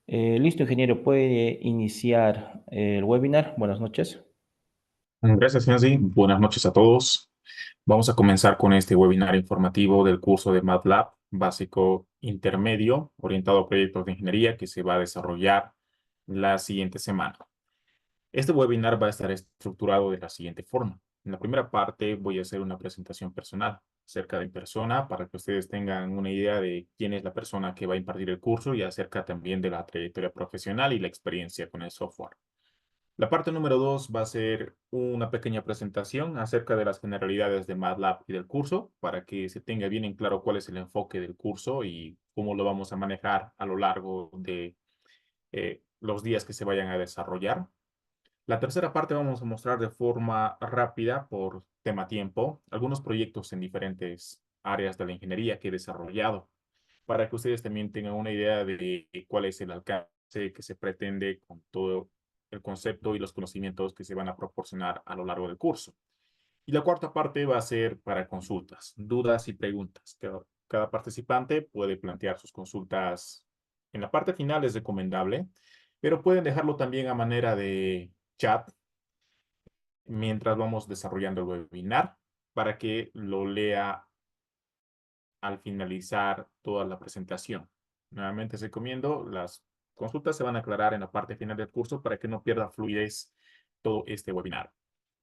Listo, ingeniero, puede iniciar el webinar. Buenas noches. Gracias, Nancy. Buenas noches a todos. Vamos a comenzar con este webinar informativo del curso de MATLAB básico intermedio orientado a proyectos de ingeniería que se va a desarrollar la siguiente semana. Este webinar va a estar estructurado de la siguiente forma. En la primera parte voy a hacer una presentación personal acerca de mi persona para que ustedes tengan una idea de quién es la persona que va a impartir el curso y acerca también de la trayectoria profesional y la experiencia con el software. La parte número 2 va a ser una pequeña presentación acerca de las generalidades de MATLAB y del curso para que se tenga bien en claro cuál es el enfoque del curso y cómo lo vamos a manejar a lo largo de los días que se vayan a desarrollar. La tercera parte vamos a mostrar de forma rápida, por tema tiempo, algunos proyectos en diferentes áreas de la ingeniería que he desarrollado para que ustedes también tengan una idea de cuál es el alcance que se pretende con todo el concepto y los conocimientos que se van a proporcionar a lo largo del curso. Y la cuarta parte va a ser para consultas, dudas y preguntas. Cada participante puede plantear sus consultas en la parte final, es recomendable, pero pueden dejarlo también a manera de chat mientras vamos desarrollando el webinar para que lo lea al finalizar toda la presentación. Nuevamente les recomiendo, las consultas se van a aclarar en la parte final del curso para que no pierda fluidez todo este webinar.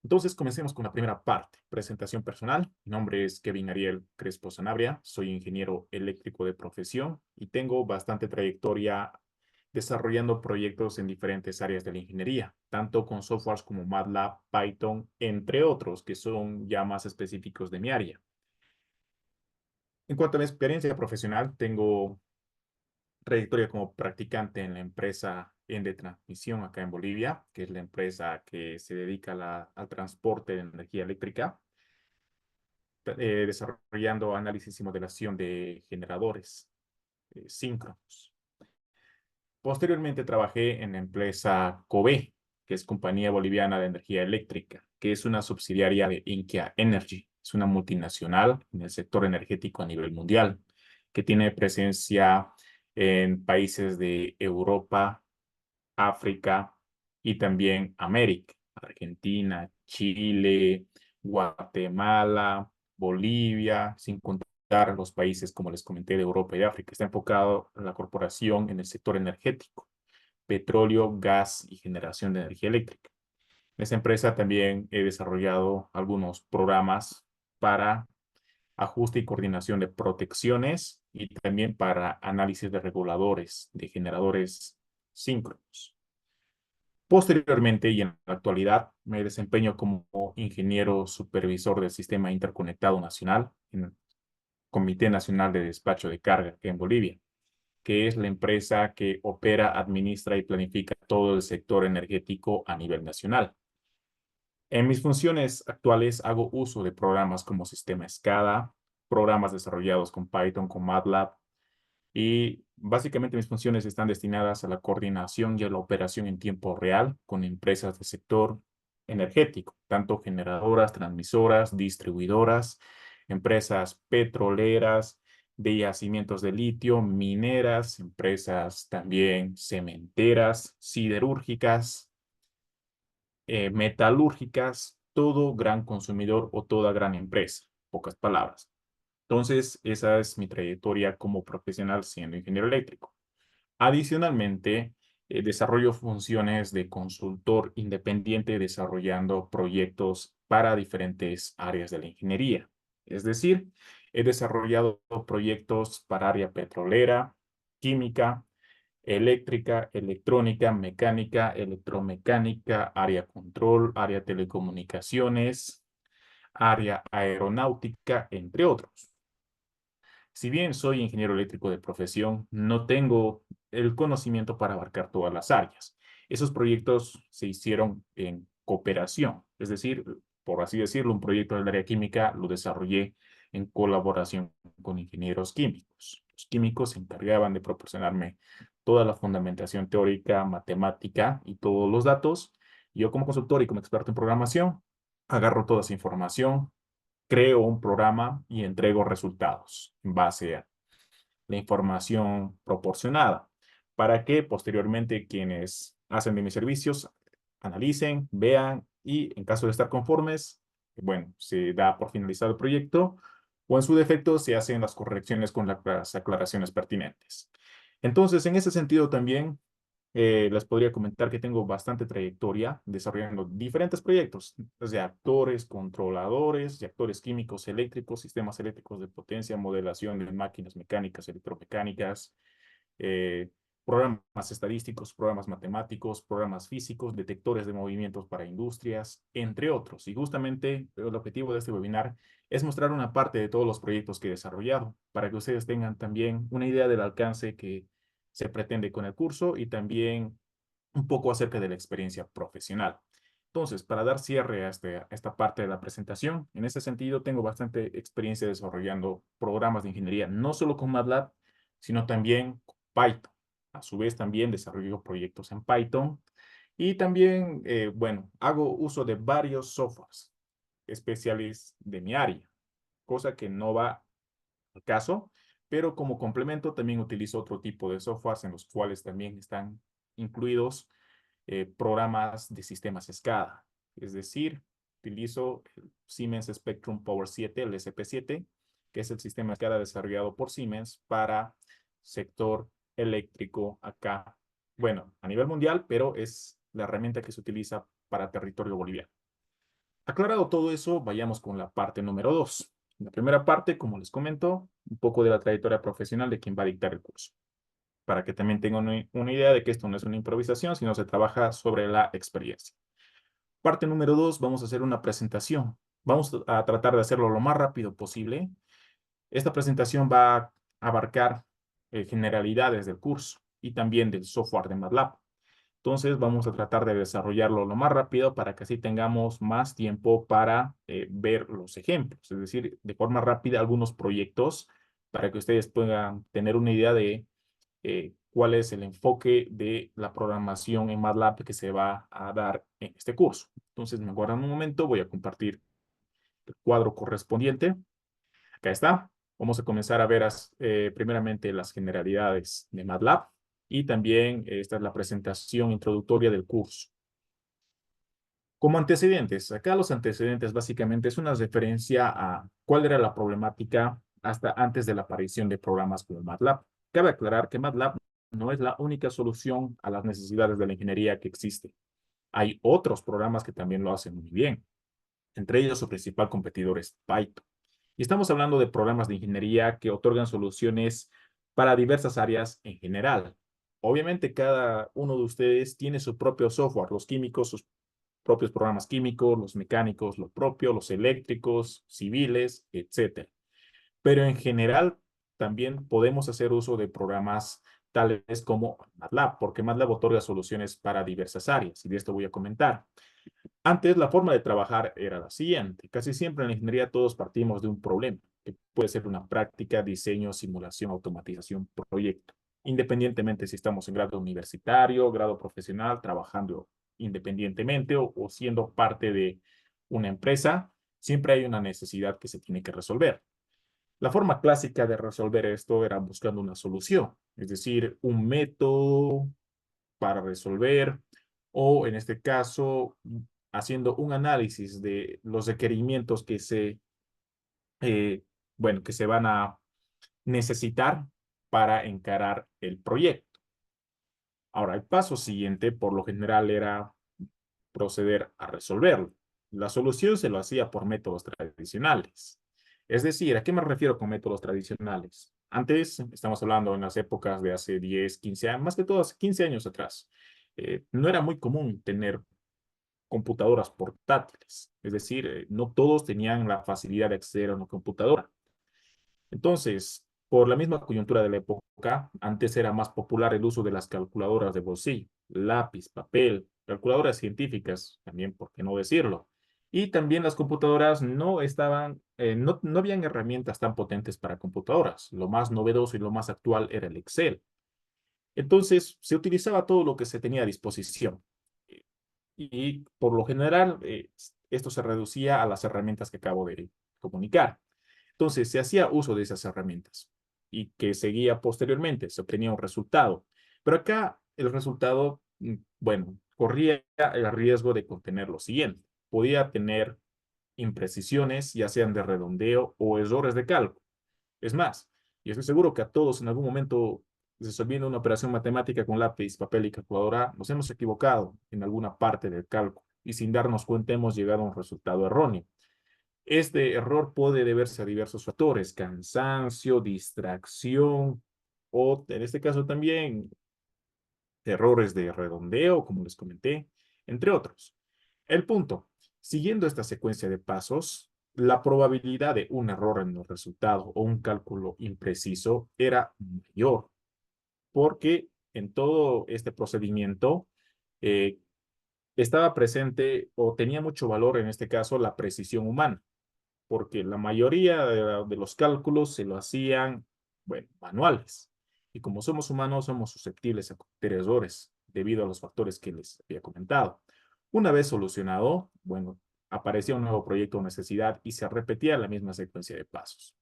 Entonces, comencemos con la primera parte, presentación personal. Mi nombre es Kevin Ariel Crespo Sanabria, soy ingeniero eléctrico de profesión y tengo bastante trayectoria desarrollando proyectos en diferentes áreas de la ingeniería, tanto con softwares como MATLAB, Python, entre otros, que son ya más específicos de mi área. En cuanto a mi experiencia profesional, tengo trayectoria como practicante en la empresa Ende Transmisión acá en Bolivia, que es la empresa que se dedica al transporte de energía eléctrica, desarrollando análisis y modelación de generadores síncronos. Posteriormente trabajé en la empresa COBE, que es Compañía Boliviana de Energía Eléctrica, que es una subsidiaria de Inkia Energy. Es una multinacional en el sector energético a nivel mundial, que tiene presencia en países de Europa, África y también América, Argentina, Chile, Guatemala, Bolivia, sin contar los países, como les comenté, de Europa y de África. Está enfocado la corporación en el sector energético, petróleo, gas y generación de energía eléctrica. En esa empresa también he desarrollado algunos programas para ajuste y coordinación de protecciones y también para análisis de reguladores de generadores síncronos. Posteriormente y en la actualidad me desempeño como ingeniero supervisor del Sistema Interconectado Nacional en el Comité Nacional de Despacho de Carga aquí en Bolivia, que es la empresa que opera, administra y planifica todo el sector energético a nivel nacional. En mis funciones actuales hago uso de programas como Sistema SCADA, programas desarrollados con Python, con MATLAB, y básicamente mis funciones están destinadas a la coordinación y a la operación en tiempo real con empresas del sector energético, tanto generadoras, transmisoras, distribuidoras, empresas petroleras, de yacimientos de litio, mineras, empresas también cementeras, siderúrgicas, metalúrgicas, todo gran consumidor o toda gran empresa, pocas palabras. Entonces, esa es mi trayectoria como profesional siendo ingeniero eléctrico. Adicionalmente, desarrollo funciones de consultor independiente desarrollando proyectos para diferentes áreas de la ingeniería. Es decir, he desarrollado proyectos para área petrolera, química, eléctrica, electrónica, mecánica, electromecánica, área control, área telecomunicaciones, área aeronáutica, entre otros. Si bien soy ingeniero eléctrico de profesión, no tengo el conocimiento para abarcar todas las áreas. Esos proyectos se hicieron en cooperación, es decir, por así decirlo, un proyecto del área química lo desarrollé en colaboración con ingenieros químicos. Los químicos se encargaban de proporcionarme toda la fundamentación teórica, matemática y todos los datos. Yo como consultor y como experto en programación, agarro toda esa información, creo un programa y entrego resultados en base a la información proporcionada. para que posteriormente quienes hacen de mis servicios analicen, vean y en caso de estar conformes, bueno, se da por finalizado el proyecto o en su defecto se hacen las correcciones con las aclaraciones pertinentes. Entonces, en ese sentido también les podría comentar que tengo bastante trayectoria desarrollando diferentes proyectos, desde actores, controladores, reactores químicos eléctricos, sistemas eléctricos de potencia, modelación de máquinas mecánicas, electromecánicas, eh, programas estadísticos, programas matemáticos, programas físicos, detectores de movimientos para industrias, entre otros. Y justamente el objetivo de este webinar es mostrar una parte de todos los proyectos que he desarrollado, para que ustedes tengan también una idea del alcance que se pretende con el curso y también un poco acerca de la experiencia profesional. Entonces, para dar cierre a esta parte de la presentación, en ese sentido tengo bastante experiencia desarrollando programas de ingeniería, no solo con MATLAB, sino también con Python. A su vez, también desarrollo proyectos en Python y también, bueno, hago uso de varios softwares especiales de mi área, cosa que no va al caso, pero como complemento también utilizo otro tipo de softwares en los cuales también están incluidos programas de sistemas SCADA. Es decir, utilizo el Siemens Spectrum Power 7, el SP7, que es el sistema SCADA desarrollado por Siemens para sector eléctrico acá, bueno, a nivel mundial, pero es la herramienta que se utiliza para territorio boliviano. Aclarado todo eso, vayamos con la parte número 2. La primera parte, como les comento, un poco de la trayectoria profesional de quien va a dictar el curso, para que también tengan una idea de que esto no es una improvisación, sino se trabaja sobre la experiencia. Parte número 2, vamos a hacer una presentación. Vamos a tratar de hacerlo lo más rápido posible. Esta presentación va a abarcar generalidades del curso y también del software de MATLAB. Entonces vamos a tratar de desarrollarlo lo más rápido para que así tengamos más tiempo para ver los ejemplos, es decir, de forma rápida algunos proyectos para que ustedes puedan tener una idea de cuál es el enfoque de la programación en MATLAB que se va a dar en este curso. Entonces me aguardan un momento, voy a compartir el cuadro correspondiente. Acá está. Vamos a comenzar a ver primeramente las generalidades de MATLAB y también esta es la presentación introductoria del curso. Como antecedentes, acá los antecedentes básicamente es una referencia a cuál era la problemática hasta antes de la aparición de programas como MATLAB. Cabe aclarar que MATLAB no es la única solución a las necesidades de la ingeniería que existe. Hay otros programas que también lo hacen muy bien. Entre ellos, su principal competidor es Python. Y estamos hablando de programas de ingeniería que otorgan soluciones para diversas áreas en general. Obviamente, cada uno de ustedes tiene su propio software, los químicos, sus propios programas químicos, los mecánicos, lo propio, los eléctricos, civiles, etcétera. Pero en general, también podemos hacer uso de programas tales como MATLAB, porque MATLAB otorga soluciones para diversas áreas, y de esto voy a comentar. Antes, la forma de trabajar era la siguiente. Casi siempre en la ingeniería todos partimos de un problema, que puede ser una práctica, diseño, simulación, automatización, proyecto. Independientemente si estamos en grado universitario, grado profesional, trabajando independientemente o siendo parte de una empresa, siempre hay una necesidad que se tiene que resolver. La forma clásica de resolver esto era buscando una solución, es decir, un método para resolver o en este caso haciendo un análisis de los requerimientos eh, bueno, que se van a necesitar para encarar el proyecto. Ahora, el paso siguiente, por lo general, era proceder a resolverlo. La solución se lo hacía por métodos tradicionales. Es decir, ¿a qué me refiero con métodos tradicionales? Antes, estamos hablando en las épocas de hace 10, 15 años, más que todo hace 15 años atrás, no era muy común tener computadoras portátiles. Es decir, no todos tenían la facilidad de acceder a una computadora. Entonces, por la misma coyuntura de la época, antes era más popular el uso de las calculadoras de bolsillo, lápiz, papel, calculadoras científicas, también, por qué no decirlo. Y también las computadoras no estaban, no habían herramientas tan potentes para computadoras. Lo más novedoso y lo más actual era el Excel. Entonces, se utilizaba todo lo que se tenía a disposición. Y por lo general, esto se reducía a las herramientas que acabo de comunicar. Entonces, se hacía uso de esas herramientas y que seguía posteriormente, se obtenía un resultado. Pero acá el resultado, bueno, corría el riesgo de contener lo siguiente. Podía tener imprecisiones, ya sean de redondeo o errores de cálculo. Es más, y estoy seguro que a todos en algún momento, resolviendo una operación matemática con lápiz, papel y calculadora, nos hemos equivocado en alguna parte del cálculo y sin darnos cuenta hemos llegado a un resultado erróneo. Este error puede deberse a diversos factores: cansancio, distracción o, en este caso también, errores de redondeo, como les comenté, entre otros. El punto, siguiendo esta secuencia de pasos, la probabilidad de un error en el resultado o un cálculo impreciso era mayor, porque en todo este procedimiento eh, estaba presente o tenía mucho valor en este caso la precisión humana, porque la mayoría de los cálculos se lo hacían, bueno, manuales. Y como somos humanos, somos susceptibles a cometer errores debido a los factores que les había comentado. Una vez solucionado, bueno, aparecía un nuevo proyecto o necesidad y se repetía la misma secuencia de pasos.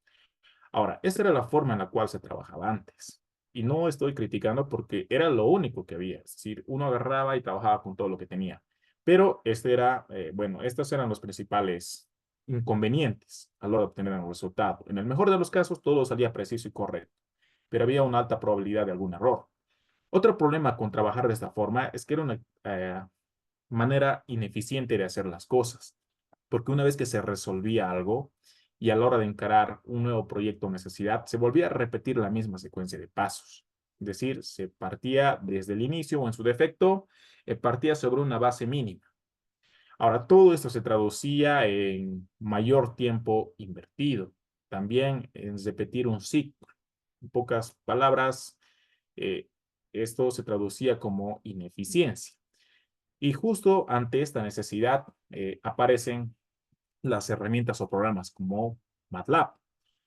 Ahora, esta era la forma en la cual se trabajaba antes. Y no estoy criticando porque era lo único que había. Es decir, uno agarraba y trabajaba con todo lo que tenía. Pero bueno, estos eran los principales inconvenientes a la hora de obtener un resultado. En el mejor de los casos, todo salía preciso y correcto, pero había una alta probabilidad de algún error. Otro problema con trabajar de esta forma es que era una manera ineficiente de hacer las cosas, porque una vez que se resolvía algo y a la hora de encarar un nuevo proyecto o necesidad, se volvía a repetir la misma secuencia de pasos. Es decir, se partía desde el inicio o en su defecto, partía sobre una base mínima. Ahora, todo esto se traducía en mayor tiempo invertido, también en repetir un ciclo. En pocas palabras, eh, esto se traducía como ineficiencia. Y justo ante esta necesidad aparecen las herramientas o programas como MATLAB.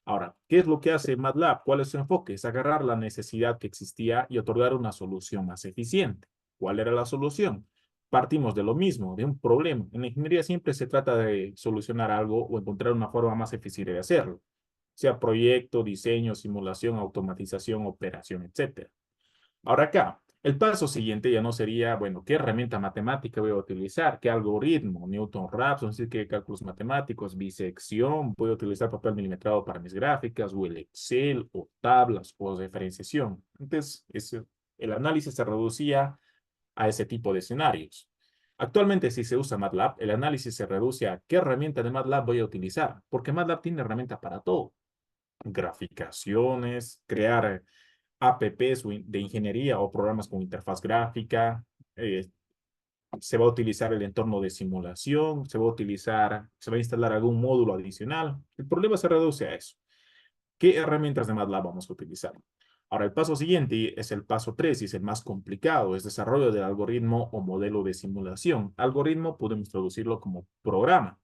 Ahora, ¿qué es lo que hace MATLAB? ¿Cuál es su enfoque? Es agarrar la necesidad que existía y otorgar una solución más eficiente. ¿Cuál era la solución? Partimos de lo mismo, de un problema. En la ingeniería siempre se trata de solucionar algo o encontrar una forma más eficiente de hacerlo, sea proyecto, diseño, simulación, automatización, operación, etcétera. Ahora acá, el paso siguiente ya no sería, bueno, ¿qué herramienta matemática voy a utilizar? ¿Qué algoritmo? Newton-Raphson, es decir, ¿qué cálculos matemáticos? Bisección, ¿voy a utilizar papel milimetrado para mis gráficas? ¿O el Excel? ¿O tablas? ¿O diferenciación? Entonces, el análisis se reducía a ese tipo de escenarios. Actualmente, si se usa MATLAB, el análisis se reduce a qué herramienta de MATLAB voy a utilizar, porque MATLAB tiene herramienta para todo: graficaciones, crear apps de ingeniería o programas con interfaz gráfica. Se va a utilizar el entorno de simulación, se va a instalar algún módulo adicional. El problema se reduce a eso. ¿Qué herramientas de MATLAB vamos a utilizar? Ahora, el paso siguiente es el paso 3 y es el más complicado: es desarrollo del algoritmo o modelo de simulación. Algoritmo podemos traducirlo como programa.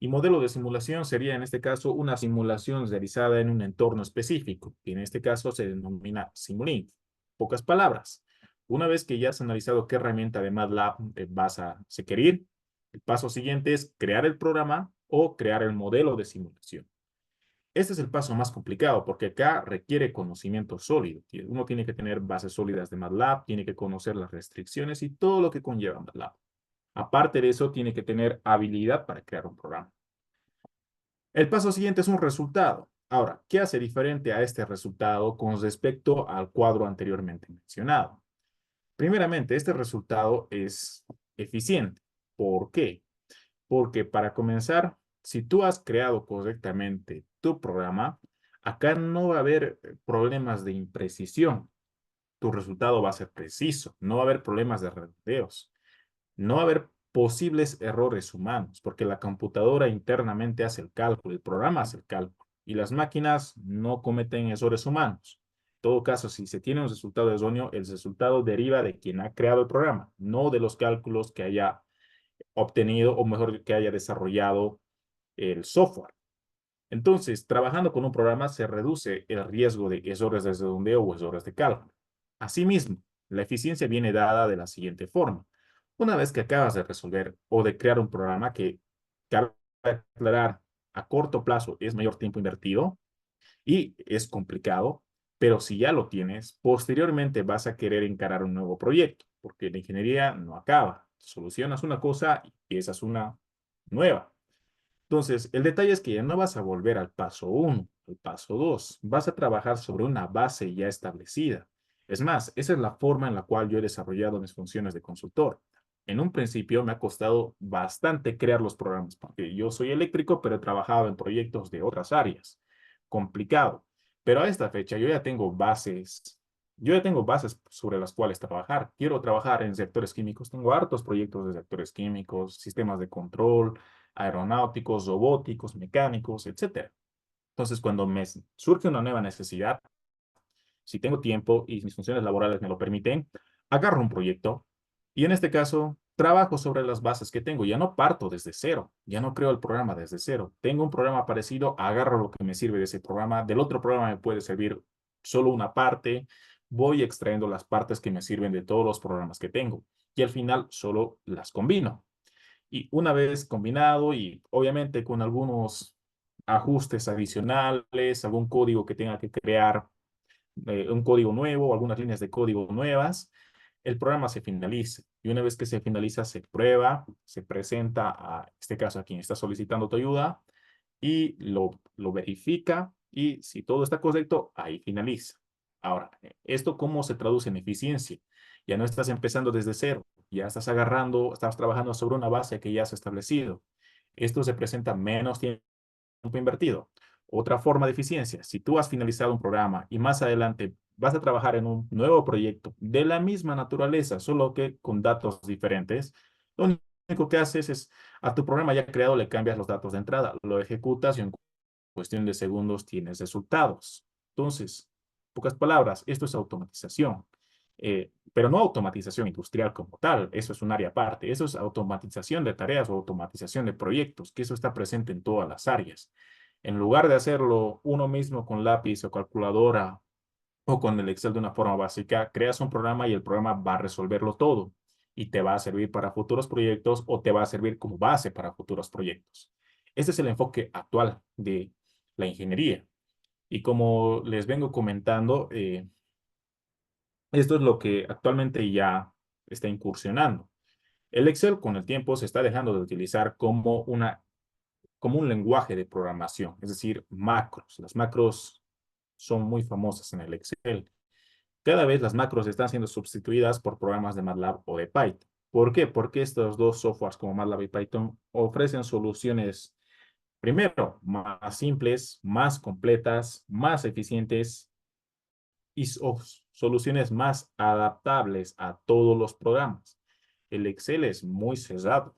Y modelo de simulación sería, en este caso, una simulación realizada en un entorno específico, que en este caso se denomina Simulink. Pocas palabras. Una vez que ya has analizado qué herramienta de MATLAB vas a requerir, el paso siguiente es crear el programa o crear el modelo de simulación. Este es el paso más complicado porque acá requiere conocimiento sólido. Uno tiene que tener bases sólidas de MATLAB, tiene que conocer las restricciones y todo lo que conlleva MATLAB. Aparte de eso, tiene que tener habilidad para crear un programa. El paso siguiente es un resultado. Ahora, ¿qué hace diferente a este resultado con respecto al cuadro anteriormente mencionado? Primeramente, este resultado es eficiente. ¿Por qué? Porque para comenzar, si tú has creado correctamente tu programa, acá no va a haber problemas de imprecisión. Tu resultado va a ser preciso, no va a haber problemas de redondeos. No va a haber posibles errores humanos, porque la computadora internamente hace el cálculo, el programa hace el cálculo, y las máquinas no cometen errores humanos. En todo caso, si se tiene un resultado erróneo, el resultado deriva de quien ha creado el programa, no de los cálculos que haya obtenido, o mejor, que haya desarrollado el software. Entonces, trabajando con un programa se reduce el riesgo de errores de redondeo o errores de cálculo. Asimismo, la eficiencia viene dada de la siguiente forma: una vez que acabas de resolver o de crear un programa que, cabe aclarar, a corto plazo es mayor tiempo invertido y es complicado, Pero si ya lo tienes, posteriormente vas a querer encarar un nuevo proyecto, porque la ingeniería no acaba. Solucionas una cosa y empiezas una nueva. Entonces, el detalle es que ya no vas a volver al paso uno, al paso 2. Vas a trabajar sobre una base ya establecida. Es más, esa es la forma en la cual yo he desarrollado mis funciones de consultor. En un principio me ha costado bastante crear los programas, porque yo soy eléctrico, pero he trabajado en proyectos de otras áreas. Complicado. Pero a esta fecha yo ya tengo bases sobre las cuales trabajar. Quiero trabajar en sectores químicos. Tengo hartos proyectos de sectores químicos, sistemas de control, aeronáuticos, robóticos, mecánicos, etcétera. Entonces, cuando me surge una nueva necesidad, si tengo tiempo y mis funciones laborales me lo permiten, agarro un proyecto y en este caso trabajo sobre las bases que tengo. Ya no parto desde cero, ya no creo el programa desde cero. Tengo un programa parecido, agarro lo que me sirve de ese programa, del otro programa me puede servir solo una parte, voy extrayendo las partes que me sirven de todos los programas que tengo y al final solo las combino. Y una vez combinado y obviamente con algunos ajustes adicionales, algún código que tenga que crear, un código nuevo, algunas líneas de código nuevas, el programa se finaliza. Y una vez que se finaliza, se prueba, se presenta a este caso a quien está solicitando tu ayuda y lo verifica y si todo está correcto, ahí finaliza. Ahora, ¿esto cómo se traduce en eficiencia? Ya no estás empezando desde cero, ya estás agarrando, estás trabajando sobre una base que ya has establecido. Esto se presenta menos tiempo invertido. Otra forma de eficiencia, si tú has finalizado un programa y más adelante vas a trabajar en un nuevo proyecto de la misma naturaleza, solo que con datos diferentes, lo único que haces es a tu programa ya creado le cambias los datos de entrada, lo ejecutas y en cuestión de segundos tienes resultados. Entonces, pocas palabras, esto es automatización. Pero no automatización industrial como tal, eso es un área aparte, eso es automatización de tareas o automatización de proyectos, que eso está presente en todas las áreas. En lugar de hacerlo uno mismo con lápiz o calculadora o con el Excel de una forma básica, creas un programa y el programa va a resolverlo todo y te va a servir para futuros proyectos o te va a servir como base para futuros proyectos. Este es el enfoque actual de la ingeniería. Y como les vengo comentando, esto es lo que actualmente ya está incursionando. El Excel con el tiempo se está dejando de utilizar como un lenguaje de programación, es decir, macros. Las macros son muy famosas en el Excel. Cada vez las macros están siendo sustituidas por programas de MATLAB o de Python. ¿Por qué? Porque estos dos softwares como MATLAB y Python ofrecen soluciones, primero, más simples, más completas, más eficientes y soluciones más adaptables a todos los programas. El Excel es muy cerrado.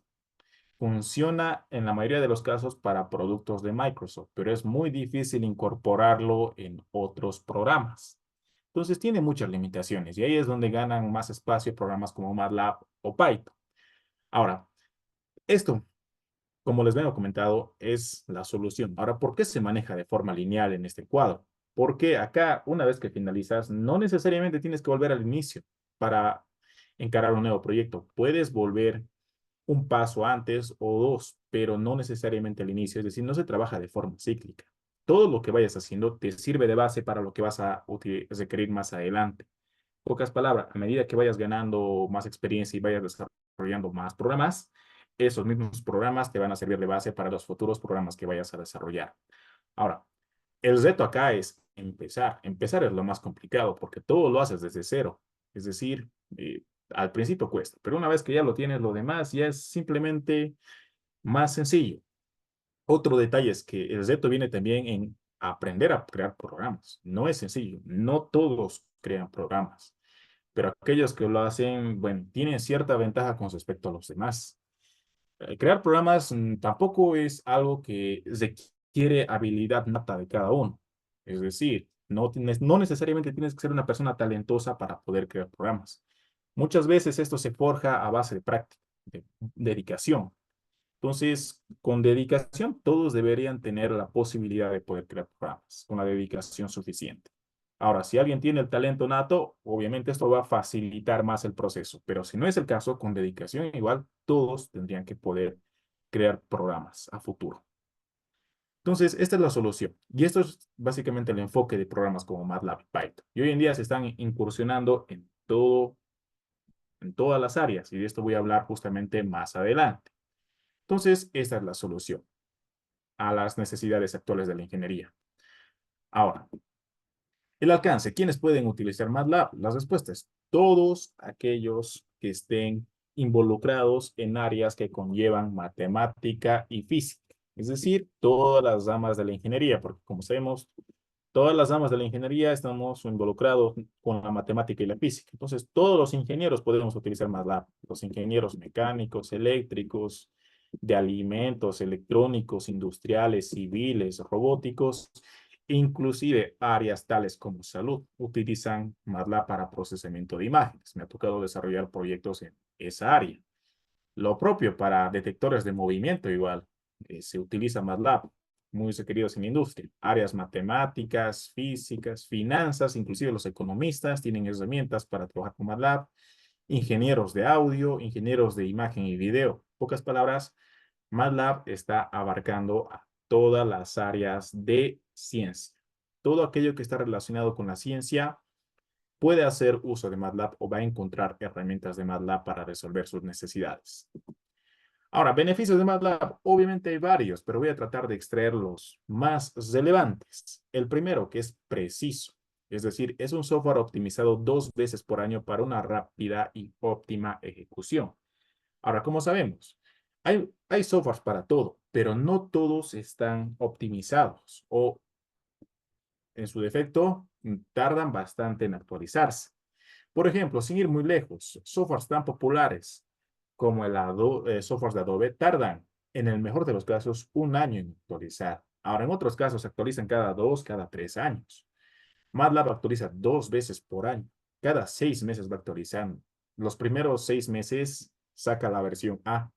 Funciona en la mayoría de los casos para productos de Microsoft, pero es muy difícil incorporarlo en otros programas. Entonces tiene muchas limitaciones y ahí es donde ganan más espacio programas como MATLAB o Python. Ahora, esto, como les vengo comentado, es la solución. Ahora, ¿por qué se maneja de forma lineal en este cuadro? Porque acá, una vez que finalizas, no necesariamente tienes que volver al inicio para encarar un nuevo proyecto. Puedes volver un paso antes o dos, pero no necesariamente al inicio. Es decir, no se trabaja de forma cíclica. Todo lo que vayas haciendo te sirve de base para lo que vas a requerir más adelante. Pocas palabras, a medida que vayas ganando más experiencia y vayas desarrollando más programas, esos mismos programas te van a servir de base para los futuros programas que vayas a desarrollar. Ahora, el reto acá es empezar. Empezar es lo más complicado porque todo lo haces desde cero. Es decir, al principio cuesta, pero una vez que ya lo tienes, lo demás ya es simplemente más sencillo. Otro detalle es que el reto viene también en aprender a crear programas. No es sencillo, no todos crean programas, pero aquellos que lo hacen, bueno, tienen cierta ventaja con respecto a los demás. Crear programas tampoco es algo que requiere habilidad nata de cada uno. Es decir, no necesariamente tienes que ser una persona talentosa para poder crear programas. Muchas veces esto se forja a base de práctica, de dedicación. Entonces, con dedicación, todos deberían tener la posibilidad de poder crear programas, con la dedicación suficiente. Ahora, si alguien tiene el talento nato, obviamente esto va a facilitar más el proceso, pero si no es el caso, con dedicación igual todos tendrían que poder crear programas a futuro. Entonces, esta es la solución. Y esto es básicamente el enfoque de programas como MATLAB y Python. Y hoy en día se están incursionando en todas las áreas. Y de esto voy a hablar justamente más adelante. Entonces, esta es la solución a las necesidades actuales de la ingeniería. Ahora, el alcance. ¿Quiénes pueden utilizar MATLAB? Las respuestas. Todos aquellos que estén involucrados en áreas que conllevan matemática y física. Es decir, todas las ramas de la ingeniería, porque como sabemos, todas las ramas de la ingeniería estamos involucrados con la matemática y la física. Entonces, todos los ingenieros podemos utilizar MATLAB. Los ingenieros mecánicos, eléctricos, de alimentos, electrónicos, industriales, civiles, robóticos, inclusive áreas tales como salud, utilizan MATLAB para procesamiento de imágenes. Me ha tocado desarrollar proyectos en esa área. Lo propio para detectores de movimiento igual. Se utiliza MATLAB, muy requeridos en la industria. Áreas matemáticas, físicas, finanzas, inclusive los economistas tienen herramientas para trabajar con MATLAB. Ingenieros de audio, ingenieros de imagen y video. Pocas palabras, MATLAB está abarcando a todas las áreas de ciencia. Todo aquello que está relacionado con la ciencia puede hacer uso de MATLAB o va a encontrar herramientas de MATLAB para resolver sus necesidades. Ahora, beneficios de MATLAB, obviamente hay varios, pero voy a tratar de extraer los más relevantes. El primero, que es preciso, es decir, es un software optimizado 2 veces por año para una rápida y óptima ejecución. Ahora, como sabemos, hay softwares para todo, pero no todos están optimizados o, en su defecto, tardan bastante en actualizarse. Por ejemplo, sin ir muy lejos, softwares tan populares como softwares de Adobe tardan, en el mejor de los casos, un año en actualizar. Ahora, en otros casos, se actualizan cada 2, cada 3 años. MATLAB actualiza 2 veces por año. Cada 6 meses va actualizando. Los primeros 6 meses saca la versión A.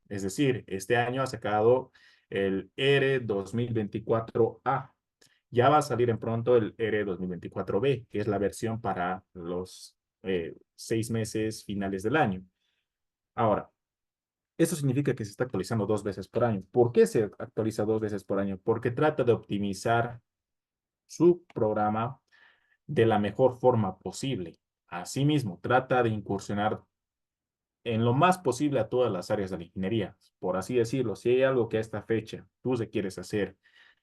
Es decir, este año ha sacado el R 2024A. Ya va a salir en pronto el R 2024B, que es la versión para los 6 meses finales del año. Ahora, esto significa que se está actualizando 2 veces por año. ¿Por qué se actualiza 2 veces por año? Porque trata de optimizar su programa de la mejor forma posible. Asimismo, trata de incursionar en lo más posible a todas las áreas de la ingeniería. Por así decirlo, si hay algo que a esta fecha tú se quieres hacer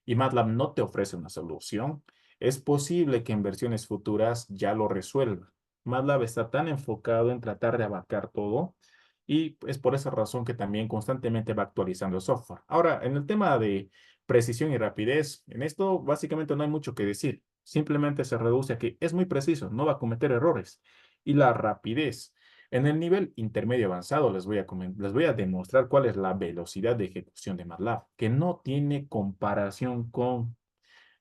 y MATLAB no te ofrece una solución, es posible que en versiones futuras ya lo resuelva. MATLAB está tan enfocado en tratar de abarcar todo y es por esa razón que también constantemente va actualizando el software. Ahora, en el tema de precisión y rapidez, en esto básicamente no hay mucho que decir. Simplemente se reduce a que es muy preciso, no va a cometer errores. Y la rapidez. En el nivel intermedio avanzado les voy a demostrar cuál es la velocidad de ejecución de MATLAB, que no tiene comparación con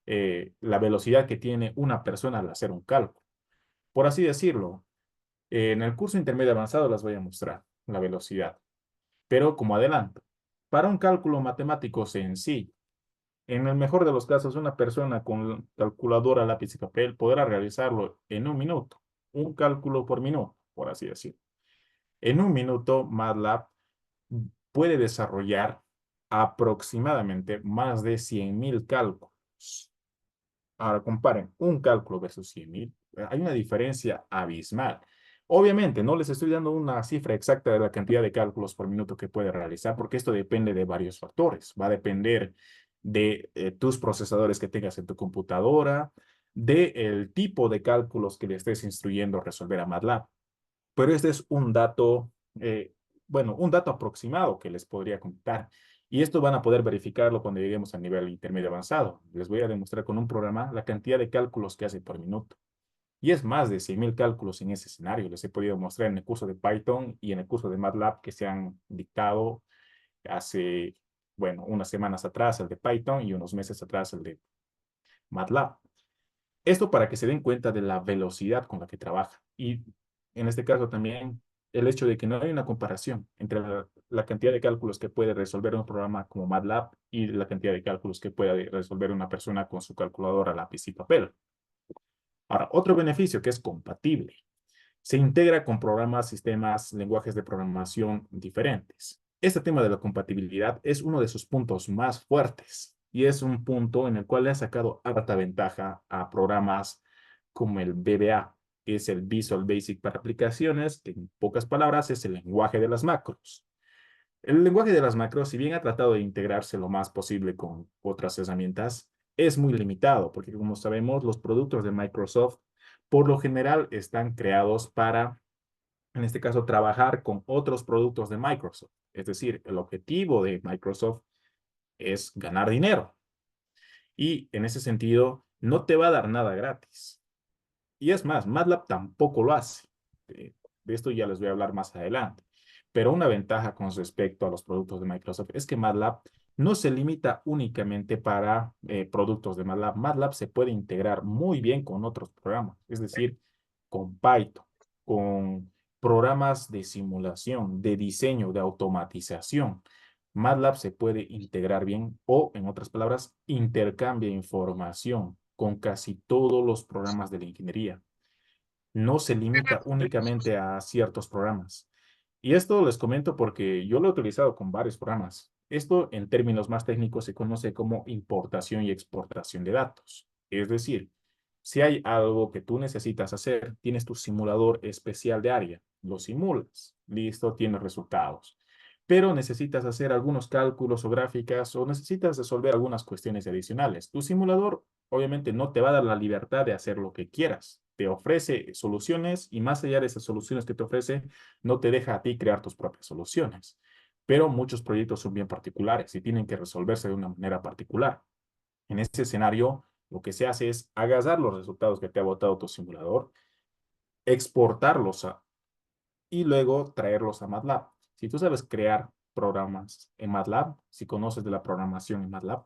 la velocidad que tiene una persona al hacer un cálculo. Por así decirlo, en el curso intermedio avanzado les voy a mostrar la velocidad, pero como adelanto, para un cálculo matemático sencillo, en el mejor de los casos, una persona con calculadora, lápiz y papel podrá realizarlo en un minuto, un cálculo por minuto, por así decirlo. En un minuto, MATLAB puede desarrollar aproximadamente más de 100.000 cálculos. Ahora comparen un cálculo versus 100.000. Hay una diferencia abismal. Obviamente, no les estoy dando una cifra exacta de la cantidad de cálculos por minuto que puede realizar, porque esto depende de varios factores. Va a depender de tus procesadores que tengas en tu computadora, del tipo de cálculos que le estés instruyendo a resolver a MATLAB. Pero este es un dato, bueno, un dato aproximado que les podría contar. Y esto van a poder verificarlo cuando lleguemos al nivel intermedio avanzado. Les voy a demostrar con un programa la cantidad de cálculos que hace por minuto. Y es más de 100.000 cálculos en ese escenario. Les he podido mostrar en el curso de Python y en el curso de MATLAB que se han dictado hace, bueno, unas semanas atrás el de Python y unos meses atrás el de MATLAB. Esto para que se den cuenta de la velocidad con la que trabaja. Y en este caso también el hecho de que no hay una comparación entre la cantidad de cálculos que puede resolver un programa como MATLAB y la cantidad de cálculos que puede resolver una persona con su calculadora, lápiz y papel. Ahora, otro beneficio que es compatible. Se integra con programas, sistemas, lenguajes de programación diferentes. Este tema de la compatibilidad es uno de sus puntos más fuertes. y es un punto en el cual le ha sacado harta ventaja a programas como el VBA, que es el Visual Basic para aplicaciones, que en pocas palabras es el lenguaje de las macros. El lenguaje de las macros, si bien ha tratado de integrarse lo más posible con otras herramientas, es muy limitado, porque como sabemos, los productos de Microsoft por lo general están creados para, en este caso, trabajar con otros productos de Microsoft. Es decir, el objetivo de Microsoft es ganar dinero. Y en ese sentido, no te va a dar nada gratis. Y es más, MATLAB tampoco lo hace. De esto ya les voy a hablar más adelante. Pero una ventaja con respecto a los productos de Microsoft es que MATLAB no se limita únicamente para productos de MATLAB. MATLAB se puede integrar muy bien con otros programas, es decir, con Python, con programas de simulación, de diseño, de automatización. MATLAB se puede integrar bien o, en otras palabras, intercambia información con casi todos los programas de la ingeniería. No se limita únicamente a ciertos programas. Y esto les comento porque yo lo he utilizado con varios programas. Esto, en términos más técnicos, se conoce como importación y exportación de datos. Es decir, si hay algo que tú necesitas hacer, tienes tu simulador especial de área, lo simulas, listo, tienes resultados. Pero necesitas hacer algunos cálculos o gráficas o necesitas resolver algunas cuestiones adicionales. Tu simulador obviamente no te va a dar la libertad de hacer lo que quieras. Te ofrece soluciones y más allá de esas soluciones que te ofrece, no te deja a ti crear tus propias soluciones. Pero muchos proyectos son bien particulares y tienen que resolverse de una manera particular. En ese escenario, lo que se hace es agarrar los resultados que te ha botado tu simulador, exportarlos y luego traerlos a MATLAB. Si tú sabes crear programas en MATLAB, si conoces de la programación en MATLAB,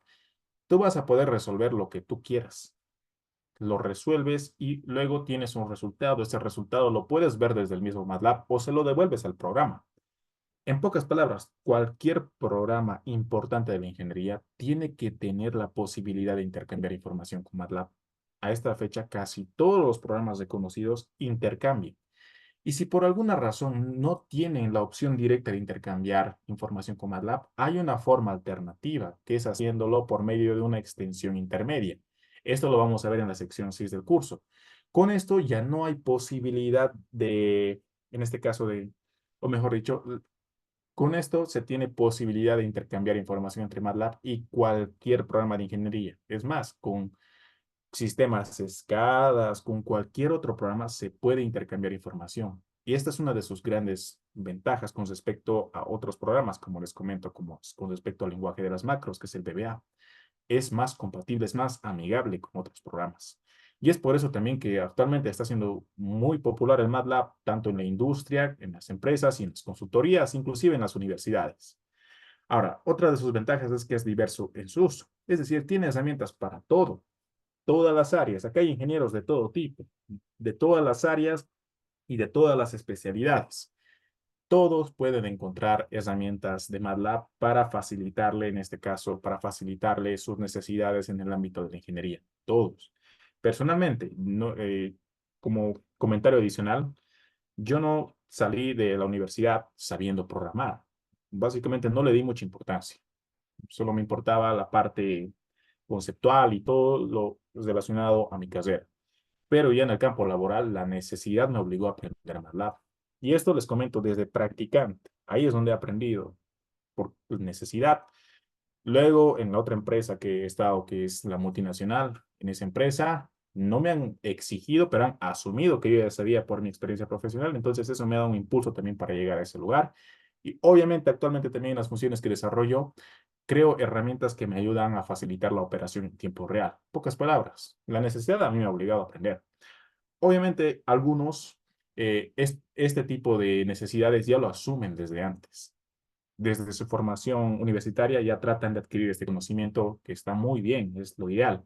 tú vas a poder resolver lo que tú quieras. Lo resuelves y luego tienes un resultado. Ese resultado lo puedes ver desde el mismo MATLAB o se lo devuelves al programa. En pocas palabras, cualquier programa importante de la ingeniería tiene que tener la posibilidad de intercambiar información con MATLAB. A esta fecha, casi todos los programas reconocidos intercambian. Y si por alguna razón no tienen la opción directa de intercambiar información con MATLAB, hay una forma alternativa, que es haciéndolo por medio de una extensión intermedia. Esto lo vamos a ver en la sección 6 del curso. Con esto ya no hay posibilidad de, en este caso o mejor dicho, con esto se tiene posibilidad de intercambiar información entre MATLAB y cualquier programa de ingeniería. Es más, con sistemas escadas, con cualquier otro programa se puede intercambiar información. Y esta es una de sus grandes ventajas con respecto a otros programas, como les comento, como con respecto al lenguaje de las macros, que es el VBA. Es más compatible, es más amigable con otros programas. Y es por eso también que actualmente está siendo muy popular el MATLAB, tanto en la industria, en las empresas y en las consultorías, inclusive en las universidades. Ahora, otra de sus ventajas es que es diverso en su uso. Es decir, tiene herramientas para todo, todas las áreas. Acá hay ingenieros de todo tipo, de todas las áreas y de todas las especialidades. Todos pueden encontrar herramientas de MATLAB para facilitarle, en este caso, para facilitarle sus necesidades en el ámbito de la ingeniería. Todos. Personalmente, no, como comentario adicional, yo no salí de la universidad sabiendo programar. Básicamente no le di mucha importancia. Solo me importaba la parte conceptual y todo lo relacionado a mi carrera. Pero ya en el campo laboral, la necesidad me obligó a aprender MATLAB. Y esto les comento desde practicante. Ahí es donde he aprendido por necesidad. Luego, en la otra empresa que he estado, que es la multinacional, en esa empresa no me han exigido, pero han asumido que yo ya sabía por mi experiencia profesional. Entonces, eso me ha dado un impulso también para llegar a ese lugar. Y obviamente, actualmente también en las funciones que desarrollo, creo herramientas que me ayudan a facilitar la operación en tiempo real. Pocas palabras. La necesidad a mí me ha obligado a aprender. Obviamente, algunos este tipo de necesidades ya lo asumen desde antes. Desde su formación universitaria ya tratan de adquirir este conocimiento que está muy bien, es lo ideal.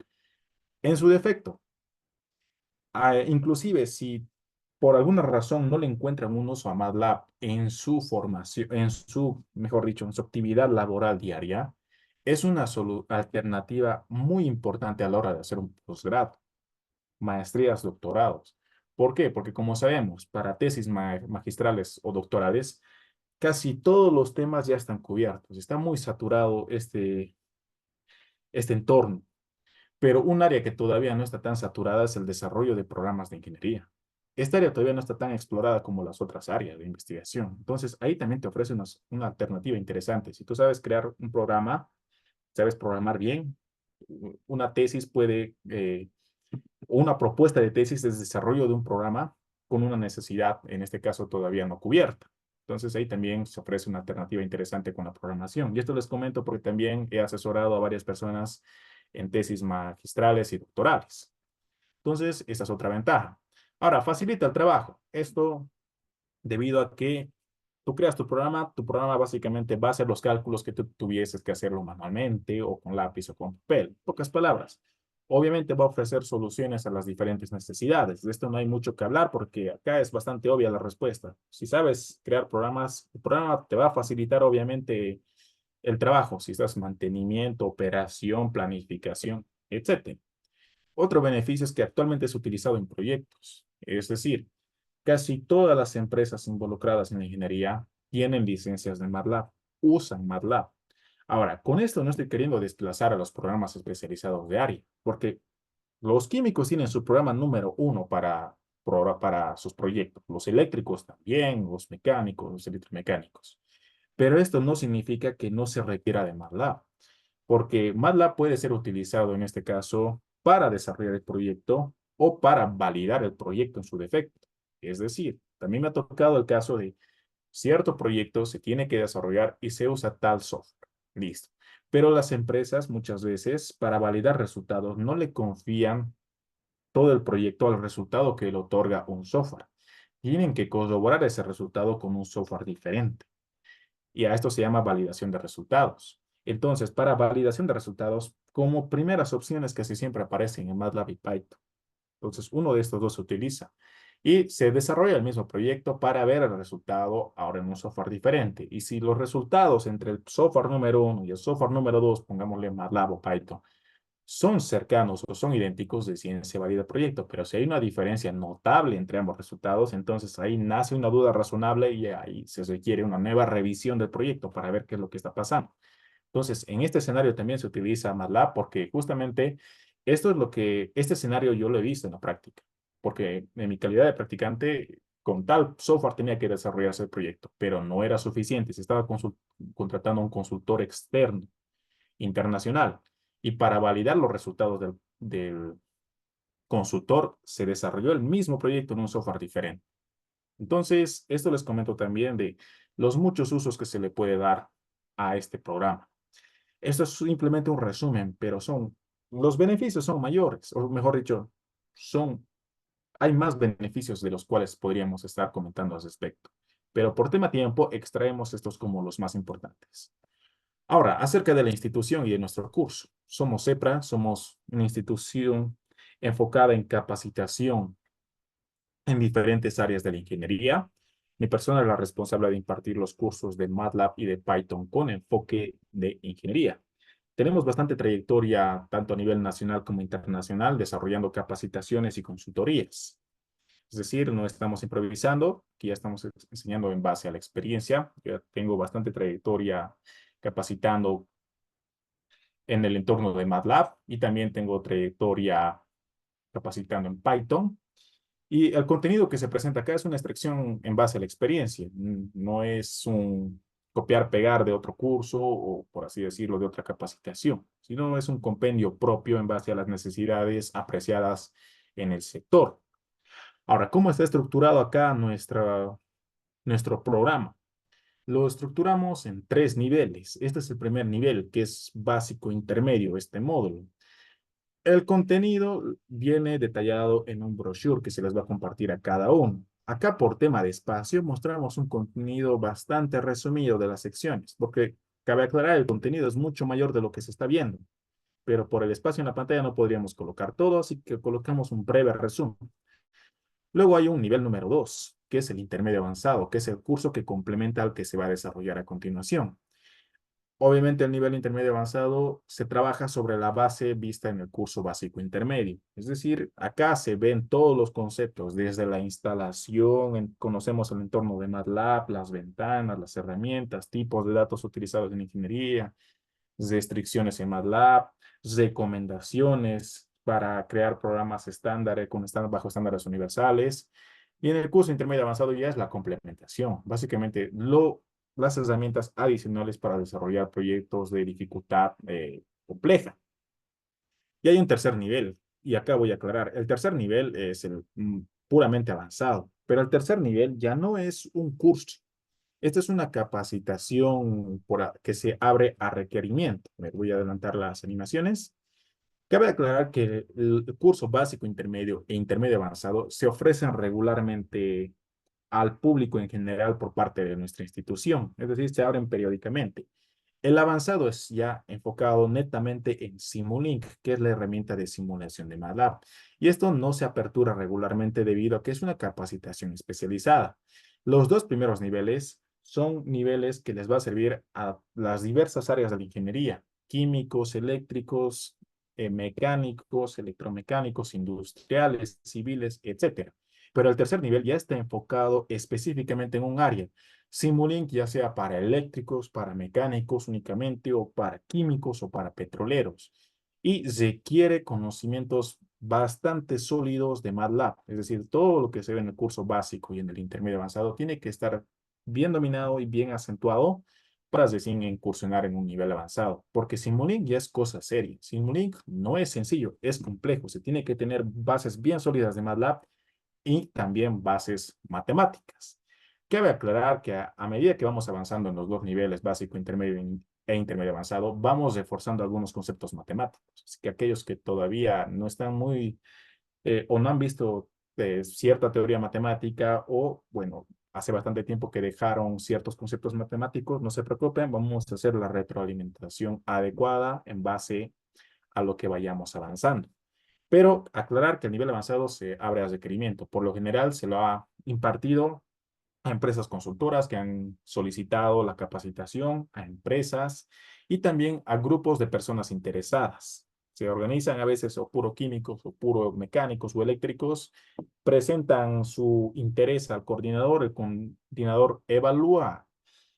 En su defecto, inclusive si por alguna razón no le encuentran un uso a MATLAB en su formación, mejor dicho, en su actividad laboral diaria, es una alternativa muy importante a la hora de hacer un posgrado, maestrías, doctorados. ¿Por qué? Porque como sabemos, para tesis magistrales o doctorales, casi todos los temas ya están cubiertos. Está muy saturado este entorno. Pero un área que todavía no está tan saturada es el desarrollo de programas de ingeniería. Esta área todavía no está tan explorada como las otras áreas de investigación. Entonces, ahí también te ofrece una alternativa interesante. Si tú sabes crear un programa, sabes programar bien, una tesis una propuesta de tesis es desarrollo de un programa con una necesidad, en este caso, todavía no cubierta. Entonces, ahí también se ofrece una alternativa interesante con la programación. Y esto les comento porque también he asesorado a varias personas en tesis magistrales y doctorales. Entonces, esa es otra ventaja. Ahora, facilita el trabajo. Esto debido a que tú creas tu programa básicamente va a hacer los cálculos que tú tuvieses que hacerlo manualmente o con lápiz o con papel. En pocas palabras, obviamente va a ofrecer soluciones a las diferentes necesidades. De esto no hay mucho que hablar porque acá es bastante obvia la respuesta. Si sabes crear programas, el programa te va a facilitar obviamente el trabajo, si estás mantenimiento, operación, planificación, etcétera. Otro beneficio es que actualmente es utilizado en proyectos, es decir, casi todas las empresas involucradas en la ingeniería tienen licencias de MATLAB, usan MATLAB. Ahora, con esto no estoy queriendo desplazar a los programas especializados de área, porque los químicos tienen su programa número uno para sus proyectos, los eléctricos también, los mecánicos, los electromecánicos. Pero esto no significa que no se requiera de MATLAB, porque MATLAB puede ser utilizado en este caso para desarrollar el proyecto o para validar el proyecto en su defecto. Es decir, también me ha tocado el caso de cierto proyecto se tiene que desarrollar y se usa tal software. Listo. Pero las empresas muchas veces para validar resultados no le confían todo el proyecto al resultado que le otorga un software. Tienen que corroborar ese resultado con un software diferente. Y a esto se llama validación de resultados. Entonces, para validación de resultados, como primeras opciones casi siempre aparecen en MATLAB y Python. Entonces, uno de estos dos se utiliza. Y se desarrolla el mismo proyecto para ver el resultado ahora en un software diferente. Y si los resultados entre el software número uno y el software número dos, pongámosle MATLAB o Python, son cercanos o son idénticos, deciden se valida el proyecto. Pero si hay una diferencia notable entre ambos resultados, entonces ahí nace una duda razonable y ahí se requiere una nueva revisión del proyecto para ver qué es lo que está pasando. Entonces, en este escenario también se utiliza MATLAB porque justamente este escenario yo lo he visto en la práctica, porque en mi calidad de practicante, con tal software tenía que desarrollarse el proyecto, pero no era suficiente, se estaba contratando a un consultor externo, internacional, y para validar los resultados del consultor se desarrolló el mismo proyecto en un software diferente. Entonces, esto les comento también de los muchos usos que se le puede dar a este programa. Esto es simplemente un resumen, pero los beneficios son mayores, o mejor dicho, hay más beneficios de los cuales podríamos estar comentando al respecto. Pero por tema tiempo, extraemos estos como los más importantes. Ahora, acerca de la institución y de nuestro curso. Somos CEPRA, somos una institución enfocada en capacitación en diferentes áreas de la ingeniería. Mi persona es la responsable de impartir los cursos de MATLAB y de Python con enfoque de ingeniería. Tenemos bastante trayectoria tanto a nivel nacional como internacional desarrollando capacitaciones y consultorías. Es decir, no estamos improvisando, que ya estamos enseñando en base a la experiencia. Yo tengo bastante trayectoria capacitando en el entorno de MATLAB y también tengo trayectoria capacitando en Python. Y el contenido que se presenta acá es una extracción en base a la experiencia, no es un copiar-pegar de otro curso o, por así decirlo, de otra capacitación, sino es un compendio propio en base a las necesidades apreciadas en el sector. Ahora, ¿cómo está estructurado acá nuestro programa? Lo estructuramos en tres niveles. Este es el primer nivel, que es básico intermedio, este módulo. El contenido viene detallado en un brochure que se les va a compartir a cada uno. Acá por tema de espacio mostramos un contenido bastante resumido de las secciones, porque cabe aclarar, el contenido es mucho mayor de lo que se está viendo, pero por el espacio en la pantalla no podríamos colocar todo, así que colocamos un breve resumen. Luego hay un nivel número 2, que es el intermedio avanzado, que es el curso que complementa al que se va a desarrollar a continuación. Obviamente el nivel intermedio avanzado se trabaja sobre la base vista en el curso básico intermedio. Es decir, acá se ven todos los conceptos, desde la instalación, conocemos el entorno de MATLAB, las ventanas, las herramientas, tipos de datos utilizados en ingeniería, restricciones en MATLAB, recomendaciones para crear programas estándares bajo estándares universales. Y en el curso intermedio avanzado ya es la complementación. Básicamente, las herramientas adicionales para desarrollar proyectos de dificultad compleja. Y hay un tercer nivel, y acá voy a aclarar, el tercer nivel es el puramente avanzado, pero el tercer nivel ya no es un curso. Esta es una capacitación que se abre a requerimiento. Me voy a adelantar las animaciones. Cabe aclarar que el curso básico, intermedio e intermedio avanzado se ofrecen regularmente al público en general por parte de nuestra institución, es decir, se abren periódicamente. El avanzado es ya enfocado netamente en Simulink, que es la herramienta de simulación de MATLAB. Y esto no se apertura regularmente debido a que es una capacitación especializada. Los dos primeros niveles son niveles que les va a servir a las diversas áreas de la ingeniería, químicos, eléctricos, mecánicos, electromecánicos, industriales, civiles, etcétera. Pero el tercer nivel ya está enfocado específicamente en un área. Simulink ya sea para eléctricos, para mecánicos únicamente, o para químicos o para petroleros. Y requiere conocimientos bastante sólidos de MATLAB. Es decir, todo lo que se ve en el curso básico y en el intermedio avanzado tiene que estar bien dominado y bien acentuado para recién incursionar en un nivel avanzado. Porque Simulink ya es cosa seria. Simulink no es sencillo, es complejo. Se tiene que tener bases bien sólidas de MATLAB y también bases matemáticas. Cabe aclarar que a medida que vamos avanzando en los dos niveles, básico, intermedio e intermedio avanzado, vamos reforzando algunos conceptos matemáticos. Así que aquellos que todavía no están muy o no han visto cierta teoría matemática o, bueno, hace bastante tiempo que dejaron ciertos conceptos matemáticos, no se preocupen, vamos a hacer la retroalimentación adecuada en base a lo que vayamos avanzando. Pero aclarar que el nivel avanzado se abre a requerimiento. Por lo general se lo ha impartido a empresas consultoras que han solicitado la capacitación, a empresas y también a grupos de personas interesadas. Se organizan a veces o puro químicos o puro mecánicos o eléctricos, presentan su interés al coordinador, el coordinador evalúa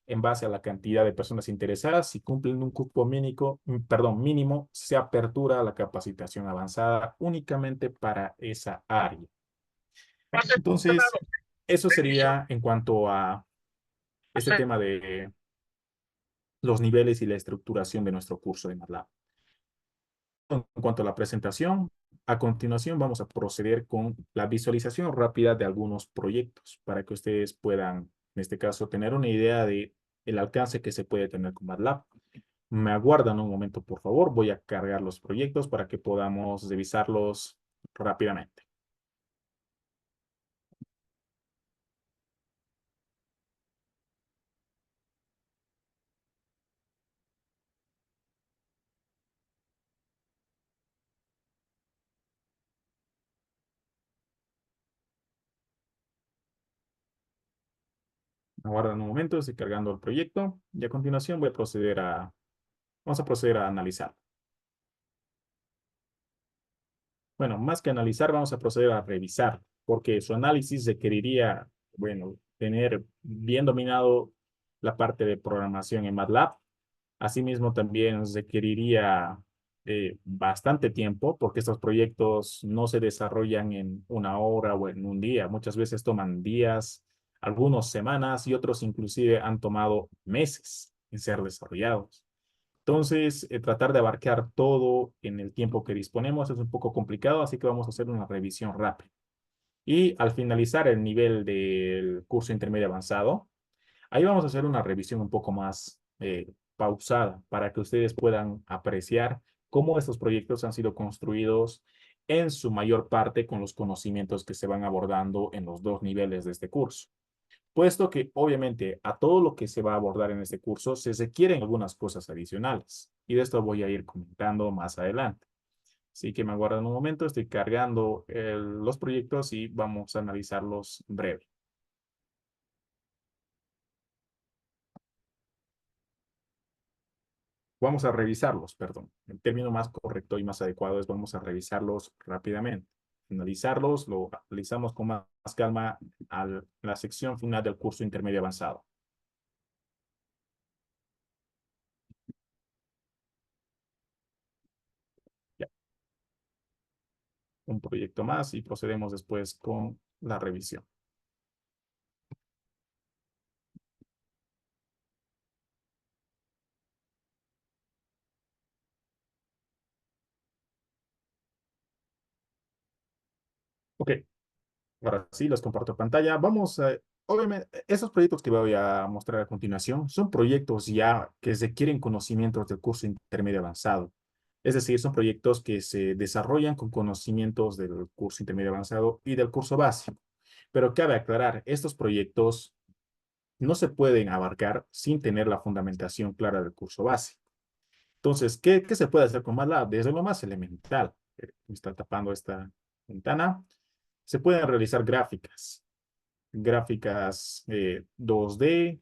en base a la cantidad de personas interesadas. Si cumplen un cupo mínimo, se apertura la capacitación avanzada únicamente para esa área. Entonces, eso sería en cuanto a este tema de los niveles y la estructuración de nuestro curso de MATLAB. En cuanto a la presentación, a continuación vamos a proceder con la visualización rápida de algunos proyectos para que ustedes puedan, en este caso, tener una idea de el alcance que se puede tener con MATLAB. Me aguardan un momento, por favor. Voy a cargar los proyectos para que podamos revisarlos rápidamente. Me aguardan un momento, estoy cargando el proyecto y a continuación vamos a proceder a analizar. Bueno, más que analizar, vamos a proceder a revisar, porque su análisis requeriría, bueno, tener bien dominado la parte de programación en MATLAB. Asimismo, también requeriría bastante tiempo, porque estos proyectos no se desarrollan en una hora o en un día. Muchas veces toman días, algunos semanas y otros inclusive han tomado meses en ser desarrollados. Entonces, tratar de abarcar todo en el tiempo que disponemos es un poco complicado, así que vamos a hacer una revisión rápida. Y al finalizar el nivel del curso intermedio avanzado, ahí vamos a hacer una revisión un poco más pausada para que ustedes puedan apreciar cómo estos proyectos han sido construidos en su mayor parte con los conocimientos que se van abordando en los dos niveles de este curso. Puesto que obviamente a todo lo que se va a abordar en este curso se requieren algunas cosas adicionales y de esto voy a ir comentando más adelante. Así que me aguardan un momento, estoy cargando los proyectos y vamos a analizarlos breve. Vamos a revisarlos, perdón. El término más correcto y más adecuado es vamos a revisarlos rápidamente. Analizarlos, lo analizamos con más calma a la sección final del curso intermedio avanzado. un proyecto más y procedemos después con la revisión. Ok, ahora sí, los comparto pantalla. Vamos a, obviamente, esos proyectos que voy a mostrar a continuación son proyectos ya que requieren conocimientos del curso intermedio avanzado. Es decir, son proyectos que se desarrollan con conocimientos del curso intermedio avanzado y del curso básico. Pero cabe aclarar, estos proyectos no se pueden abarcar sin tener la fundamentación clara del curso básico. Entonces, ¿qué se puede hacer con MATLAB? Desde lo más elemental. Me está tapando esta ventana. Se pueden realizar gráficas 2D,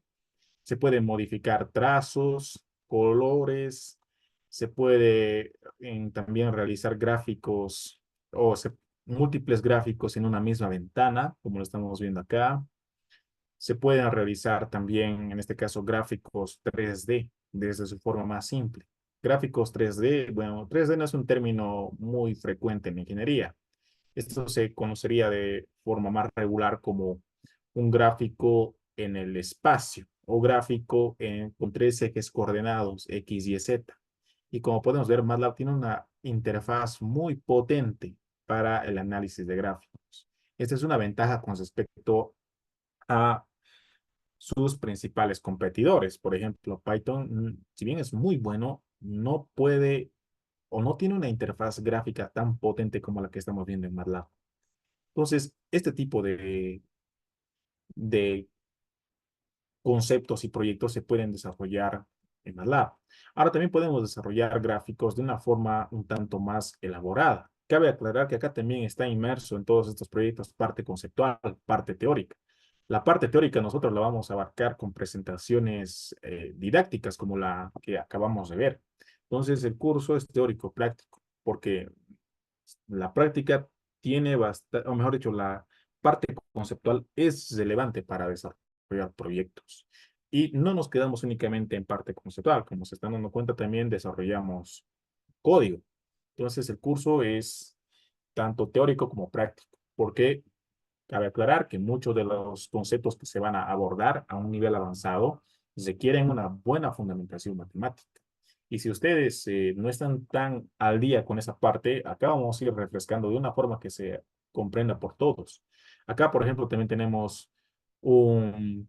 se pueden modificar trazos, colores, se puede también realizar gráficos o múltiples gráficos en una misma ventana, como lo estamos viendo acá. Se pueden realizar también, en este caso, gráficos 3D desde su forma más simple. Gráficos 3D, bueno, 3D no es un término muy frecuente en ingeniería. Esto se conocería de forma más regular como un gráfico en el espacio o gráfico con tres ejes coordenados X, Y, Z. Y como podemos ver, MATLAB tiene una interfaz muy potente para el análisis de gráficos. Esta es una ventaja con respecto a sus principales competidores. Por ejemplo, Python, si bien es muy bueno, no puede o no tiene una interfaz gráfica tan potente como la que estamos viendo en MATLAB. Entonces, este tipo de conceptos y proyectos se pueden desarrollar en MATLAB. Ahora también podemos desarrollar gráficos de una forma un tanto más elaborada. Cabe aclarar que acá también está inmerso en todos estos proyectos parte conceptual, parte teórica. La parte teórica nosotros la vamos a abarcar con presentaciones didácticas como la que acabamos de ver. Entonces el curso es teórico práctico porque la práctica tiene bastante, o mejor dicho, la parte conceptual es relevante para desarrollar proyectos. Y no nos quedamos únicamente en parte conceptual, como se están dando cuenta, también desarrollamos código. Entonces, el curso es tanto teórico como práctico, porque cabe aclarar que muchos de los conceptos que se van a abordar a un nivel avanzado requieren una buena fundamentación matemática. Y si ustedes no están tan al día con esa parte, acá vamos a ir refrescando de una forma que se comprenda por todos. Acá, por ejemplo, también tenemos un,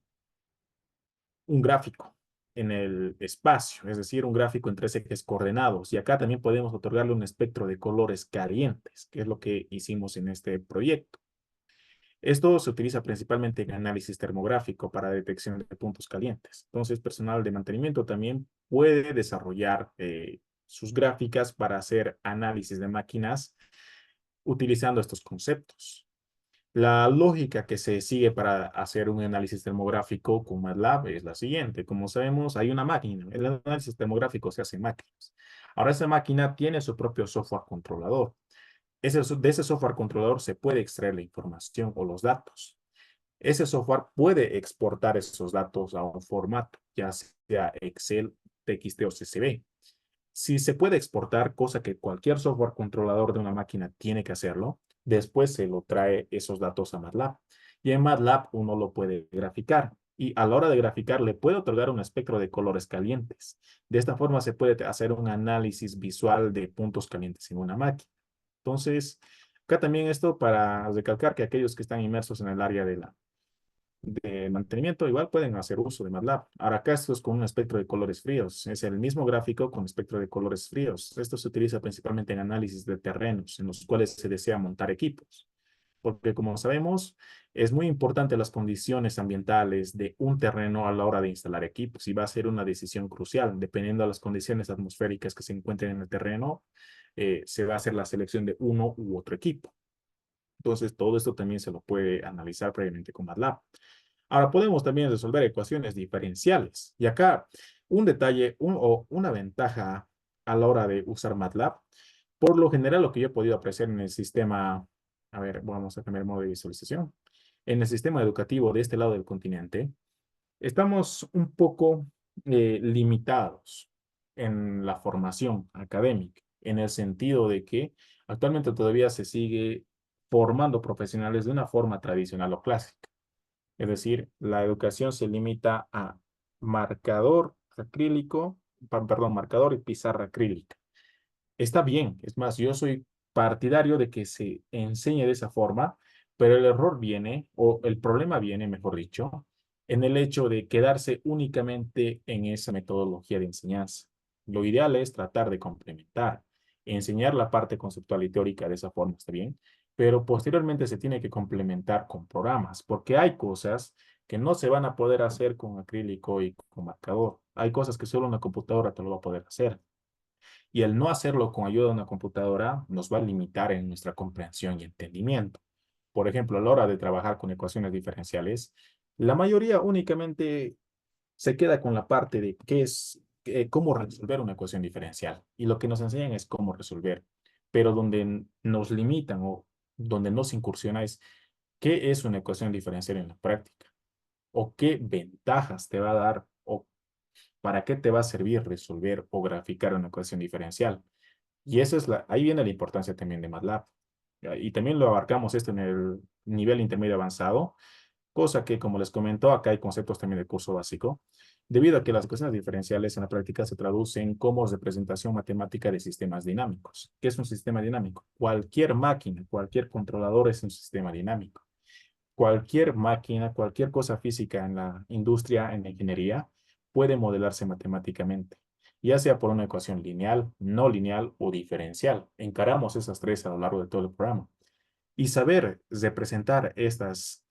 un gráfico en el espacio, es decir, un gráfico en tres ejes coordenados. Y acá también podemos otorgarle un espectro de colores calientes, que es lo que hicimos en este proyecto. Esto se utiliza principalmente en análisis termográfico para detección de puntos calientes. Entonces, personal de mantenimiento también puede desarrollar sus gráficas para hacer análisis de máquinas utilizando estos conceptos. La lógica que se sigue para hacer un análisis termográfico con MATLAB es la siguiente. Como sabemos, hay una máquina. El análisis termográfico se hace en máquinas. Ahora, esa máquina tiene su propio software controlador. De ese software controlador se puede extraer la información o los datos. Ese software puede exportar esos datos a un formato, ya sea Excel, TXT o CSV. Si se puede exportar, cosa que cualquier software controlador de una máquina tiene que hacerlo, después se lo trae esos datos a MATLAB. Y en MATLAB uno lo puede graficar. Y a la hora de graficar le puede otorgar un espectro de colores calientes. De esta forma se puede hacer un análisis visual de puntos calientes en una máquina. Entonces, acá también esto para recalcar que aquellos que están inmersos en el área de mantenimiento igual pueden hacer uso de MATLAB. Ahora acá esto es con un espectro de colores fríos. Es el mismo gráfico con espectro de colores fríos. Esto se utiliza principalmente en análisis de terrenos en los cuales se desea montar equipos. Porque como sabemos, es muy importante las condiciones ambientales de un terreno a la hora de instalar equipos y va a ser una decisión crucial. Dependiendo de las condiciones atmosféricas que se encuentren en el terreno, se va a hacer la selección de uno u otro equipo. Entonces, todo esto también se lo puede analizar previamente con MATLAB. Ahora, podemos también resolver ecuaciones diferenciales. Y acá, un detalle o una ventaja a la hora de usar MATLAB. Por lo general, lo que yo he podido apreciar en el sistema, a ver, vamos a cambiar el modo de visualización. En el sistema educativo de este lado del continente, estamos un poco limitados en la formación académica, en el sentido de que Actualmente todavía se sigue formando profesionales de una forma tradicional o clásica. Es decir, la educación se limita a marcador acrílico, perdón, marcador y pizarra acrílica. Está bien, es más, yo soy partidario de que se enseñe de esa forma, pero el error viene, o el problema viene, mejor dicho, en el hecho de quedarse únicamente en esa metodología de enseñanza. Lo ideal es tratar de complementar, enseñar la parte conceptual y teórica de esa forma, está bien, pero posteriormente se tiene que complementar con programas, porque hay cosas que no se van a poder hacer con acrílico y con marcador. Hay cosas que solo una computadora te lo va a poder hacer. Y el no hacerlo con ayuda de una computadora nos va a limitar en nuestra comprensión y entendimiento. Por ejemplo, a la hora de trabajar con ecuaciones diferenciales, la mayoría únicamente se queda con la parte de qué es, cómo resolver una ecuación diferencial. Y lo que nos enseñan es cómo resolver. Pero donde nos limitan o donde nos incursiona es qué es una ecuación diferencial en la práctica o qué ventajas te va a dar o para qué te va a servir resolver o graficar una ecuación diferencial. Y eso es ahí viene la importancia también de MATLAB. Y también lo abarcamos esto en el nivel intermedio avanzado, cosa que, como les comento, acá hay conceptos también del curso básico, debido a que las ecuaciones diferenciales en la práctica se traducen como representación matemática de sistemas dinámicos. ¿Qué es un sistema dinámico? Cualquier máquina, cualquier controlador es un sistema dinámico. Cualquier máquina, cualquier cosa física en la industria, en la ingeniería, puede modelarse matemáticamente, ya sea por una ecuación lineal, no lineal o diferencial. Encaramos esas tres a lo largo de todo el programa. Y saber representar estos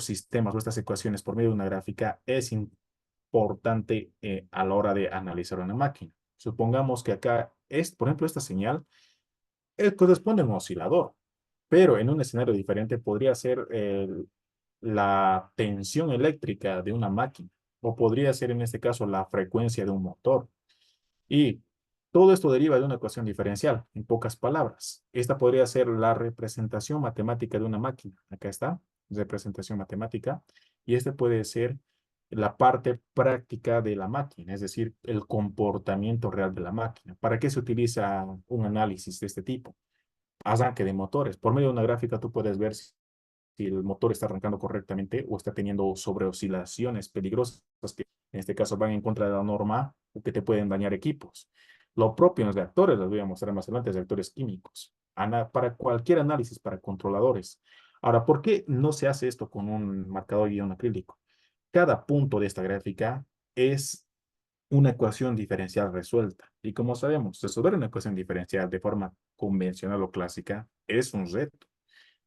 sistemas o estas ecuaciones por medio de una gráfica es importante a la hora de analizar una máquina. Supongamos que acá, por ejemplo, esta señal corresponde a un oscilador, pero en un escenario diferente podría ser la tensión eléctrica de una máquina, o podría ser en este caso la frecuencia de un motor. Y todo esto deriva de una ecuación diferencial, en pocas palabras. Esta podría ser la representación matemática de una máquina. Acá está, representación matemática. Y este puede ser la parte práctica de la máquina, es decir, el comportamiento real de la máquina. ¿Para qué se utiliza un análisis de este tipo? Arranque de motores. Por medio de una gráfica tú puedes ver si el motor está arrancando correctamente o está teniendo sobreoscilaciones peligrosas que en este caso van en contra de la norma o que te pueden dañar equipos. Lo propio en los reactores, les voy a mostrar más adelante, reactores químicos, para cualquier análisis, para controladores. Ahora, ¿por qué no se hace esto con un marcador guión acrílico? Cada punto de esta gráfica es una ecuación diferencial resuelta. Y como sabemos, resolver una ecuación diferencial de forma convencional o clásica es un reto.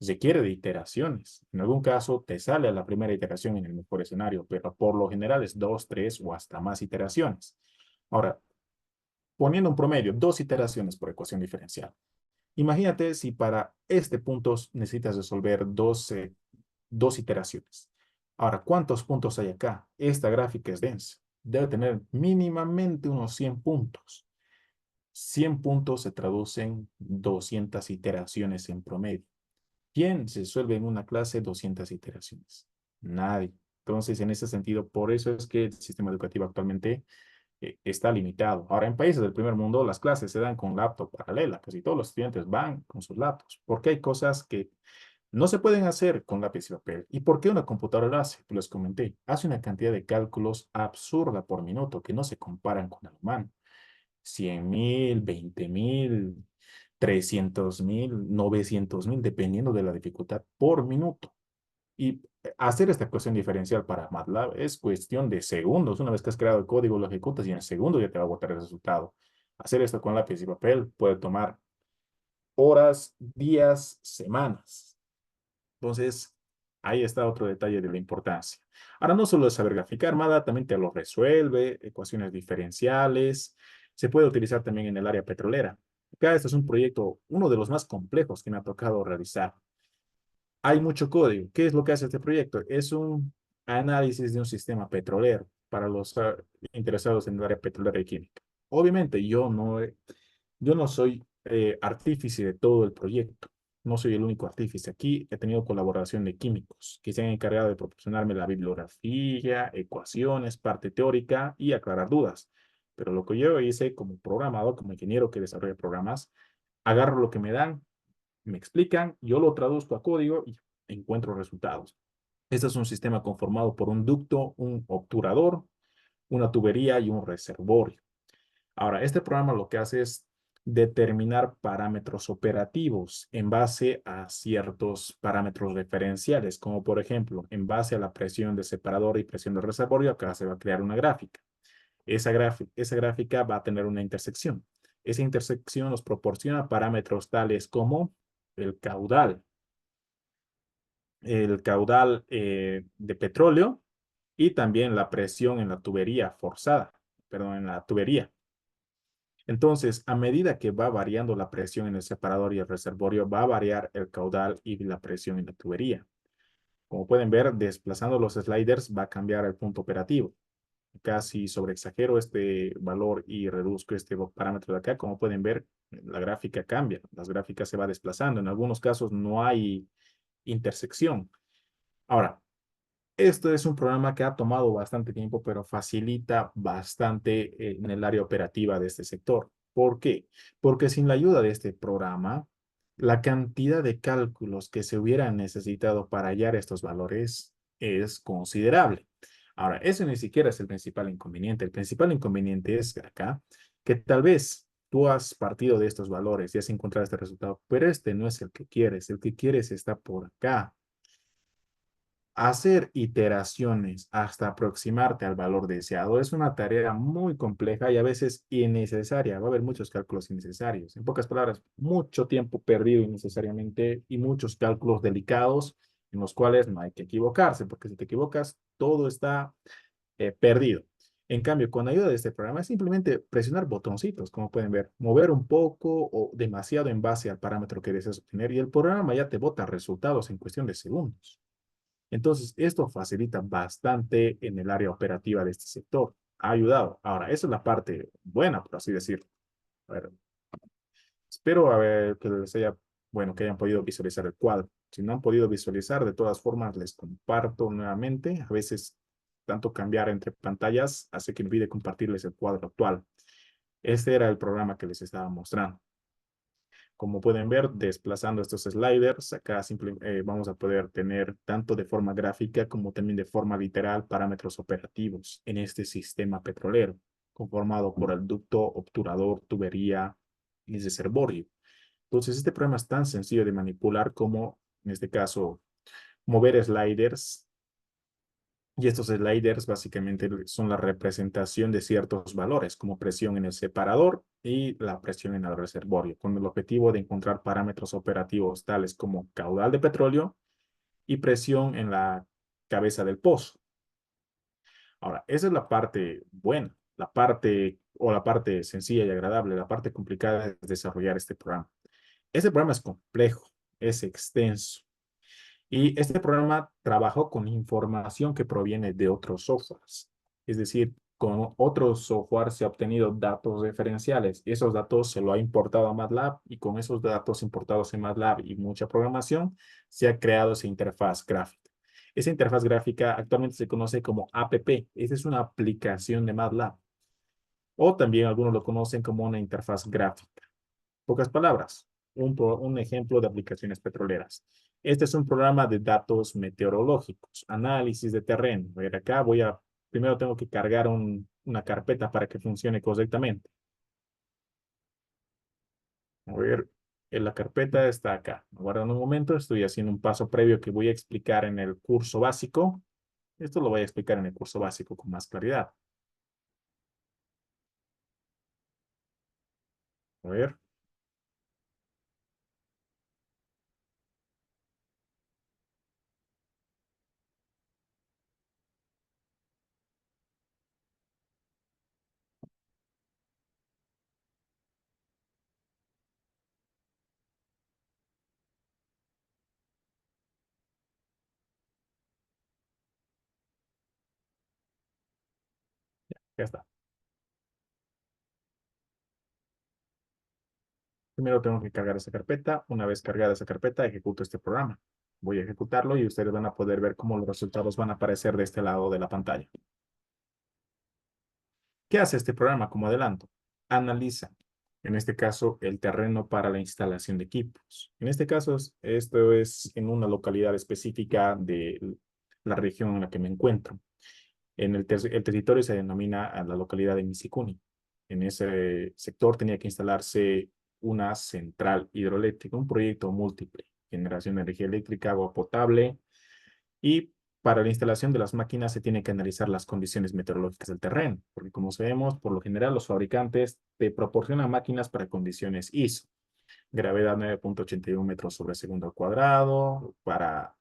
Requiere de iteraciones. En algún caso te sale a la primera iteración en el mejor escenario, pero por lo general es dos, tres o hasta más iteraciones. Ahora, poniendo un promedio, dos iteraciones por ecuación diferencial. Imagínate si para este punto necesitas resolver dos iteraciones. Ahora, ¿cuántos puntos hay acá? Esta gráfica es densa. Debe tener mínimamente unos 100 puntos. 100 puntos se traducen 200 iteraciones en promedio. ¿Quién resuelve en una clase 200 iteraciones? Nadie. Entonces, en ese sentido, por eso es que el sistema educativo actualmente está limitado. Ahora, en países del primer mundo, las clases se dan con laptop paralela. Casi todos los estudiantes van con sus laptops, porque hay cosas que no se pueden hacer con lápiz y papel. ¿Y por qué una computadora lo hace? Pues les comenté, hace una cantidad de cálculos absurda por minuto que no se comparan con el humano. 100.000, 20.000, 300.000, 900.000, dependiendo de la dificultad por minuto. Y hacer esta ecuación diferencial para MATLAB es cuestión de segundos. Una vez que has creado el código, lo ejecutas y en segundos ya te va a botar el resultado. Hacer esto con lápiz y papel puede tomar horas, días, semanas. Entonces, ahí está otro detalle de la importancia. Ahora, no solo es saber graficar, MATLAB también te lo resuelve, ecuaciones diferenciales. Se puede utilizar también en el área petrolera. Acá este es un proyecto, uno de los más complejos que me ha tocado realizar. Hay mucho código. ¿Qué es lo que hace este proyecto? Es un análisis de un sistema petrolero para los interesados en el área petrolera y química. Obviamente, yo no soy artífice de todo el proyecto. No soy el único artífice. Aquí he tenido colaboración de químicos que se han encargado de proporcionarme la bibliografía, ecuaciones, parte teórica y aclarar dudas. Pero lo que yo hice como programador, como ingeniero que desarrolla programas, agarro lo que me dan, me explican, yo lo traduzco a código y encuentro resultados. Este es un sistema conformado por un ducto, un obturador, una tubería y un reservorio. Ahora, este programa lo que hace es determinar parámetros operativos en base a ciertos parámetros referenciales, como por ejemplo, en base a la presión del separador y presión del reservorio, acá se va a crear una gráfica. Esa gráfica va a tener una intersección. Esa intersección nos proporciona parámetros tales como el caudal, de petróleo y también la presión en la tubería forzada, perdón, en la tubería. Entonces, a medida que va variando la presión en el separador y el reservorio, va a variar el caudal y la presión en la tubería. Como pueden ver, desplazando los sliders va a cambiar el punto operativo. Acá si sobreexagero este valor y reduzco este parámetro de acá, como pueden ver, la gráfica cambia, las gráficas se va desplazando. En algunos casos no hay intersección. Ahora, esto es un programa que ha tomado bastante tiempo, pero facilita bastante en el área operativa de este sector. ¿Por qué? Porque sin la ayuda de este programa, la cantidad de cálculos que se hubieran necesitado para hallar estos valores es considerable. Ahora, eso ni siquiera es el principal inconveniente. El principal inconveniente es acá que tal vez tú has partido de estos valores y has encontrado este resultado, pero este no es el que quieres. El que quieres está por acá. Hacer iteraciones hasta aproximarte al valor deseado es una tarea muy compleja y a veces innecesaria. Va a haber muchos cálculos innecesarios. En pocas palabras, mucho tiempo perdido innecesariamente y muchos cálculos delicados en los cuales no hay que equivocarse, porque si te equivocas, todo está perdido. En cambio, con ayuda de este programa es simplemente presionar botoncitos, como pueden ver, mover un poco o demasiado en base al parámetro que deseas obtener y el programa ya te bota resultados en cuestión de segundos. Entonces, esto facilita bastante en el área operativa de este sector. Ha ayudado. Ahora, esa es la parte buena, por así decirlo. A ver, espero a ver que les haya, bueno, que hayan podido visualizar el cuadro. Si no han podido visualizar, de todas formas, les comparto nuevamente. A veces, tanto cambiar entre pantallas hace que me olvide compartirles el cuadro actual. Este era el programa que les estaba mostrando. Como pueden ver, desplazando estos sliders, acá vamos a poder tener tanto de forma gráfica como también de forma literal parámetros operativos en este sistema petrolero, conformado por el ducto, obturador, tubería y reservorio. Entonces, este programa es tan sencillo de manipular como, en este caso, mover sliders y estos sliders básicamente son la representación de ciertos valores, como presión en el separador y la presión en el reservorio, con el objetivo de encontrar parámetros operativos tales como caudal de petróleo y presión en la cabeza del pozo. Ahora, esa es la parte buena, la parte sencilla y agradable. La parte complicada es desarrollar este programa. Este programa es complejo, es extenso. Y este programa trabajó con información que proviene de otros softwares. Es decir, con otros software se ha obtenido datos referenciales. Y esos datos se lo ha importado a MATLAB y con esos datos importados en MATLAB y mucha programación se ha creado esa interfaz gráfica. Esa interfaz gráfica actualmente se conoce como APP. Esa es una aplicación de MATLAB. O también algunos lo conocen como una interfaz gráfica. Pocas palabras, un ejemplo de aplicaciones petroleras. Este es un programa de datos meteorológicos, análisis de terreno. A ver, acá primero tengo que cargar una carpeta para que funcione correctamente. A ver, la carpeta está acá. Aguardan un momento, estoy haciendo un paso previo que voy a explicar en el curso básico. Esto lo voy a explicar en el curso básico con más claridad. A ver, ya está. Primero tengo que cargar esa carpeta. Una vez cargada esa carpeta, ejecuto este programa. Voy a ejecutarlo y ustedes van a poder ver cómo los resultados van a aparecer de este lado de la pantalla. ¿Qué hace este programa como adelanto? Analiza En este caso, el terreno para la instalación de equipos. En este caso, esto es en una localidad específica de la región en la que me encuentro. El territorio se denomina a la localidad de Misicuni. En ese sector tenía que instalarse una central hidroeléctrica, un proyecto múltiple, generación de energía eléctrica, agua potable, y para la instalación de las máquinas se tiene que analizar las condiciones meteorológicas del terreno, porque como sabemos, por lo general los fabricantes te proporcionan máquinas para condiciones ISO, gravedad 9,81 metros sobre segundo al cuadrado, para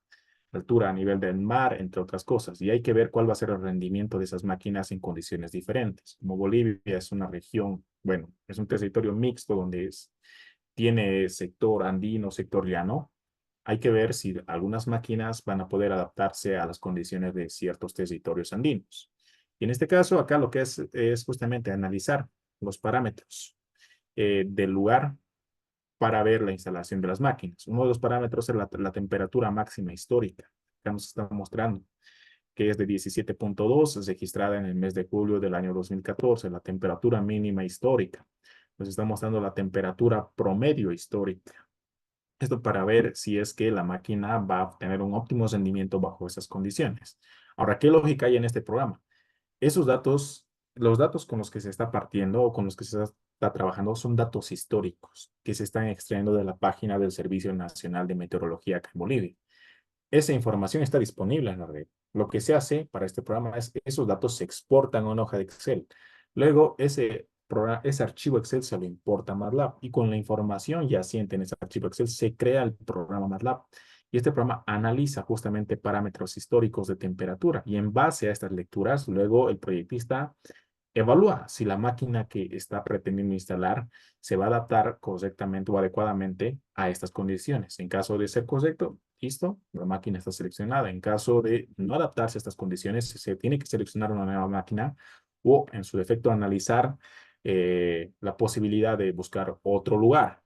altura a nivel del mar, entre otras cosas. Y hay que ver cuál va a ser el rendimiento de esas máquinas en condiciones diferentes. Como Bolivia es una región, bueno, es un territorio mixto donde tiene sector andino, sector llano. Hay que ver si algunas máquinas van a poder adaptarse a las condiciones de ciertos territorios andinos. Y en este caso, acá lo que es justamente analizar los parámetros del lugar para ver la instalación de las máquinas. Uno de los parámetros es la temperatura máxima histórica. Acá nos está mostrando que es de 17,2, registrada en el mes de julio del año 2014, la temperatura mínima histórica. Nos está mostrando la temperatura promedio histórica. Esto para ver si es que la máquina va a tener un óptimo rendimiento bajo esas condiciones. Ahora, ¿qué lógica hay en este programa? Esos datos, los datos con los que se está partiendo o con los que se está trabajando son datos históricos que se están extrayendo de la página del Servicio Nacional de Meteorología acá en Bolivia. Esa información está disponible en la red. Lo que se hace para este programa es que esos datos se exportan a una hoja de Excel. Luego, ese archivo Excel se lo importa a MATLAB y con la información yaciente en ese archivo Excel se crea el programa MATLAB. Y este programa analiza justamente parámetros históricos de temperatura y en base a estas lecturas, luego el proyectista evalúa si la máquina que está pretendiendo instalar se va a adaptar correctamente o adecuadamente a estas condiciones. En caso de ser correcto, listo, la máquina está seleccionada. En caso de no adaptarse a estas condiciones, se tiene que seleccionar una nueva máquina o, en su defecto, analizar la posibilidad de buscar otro lugar.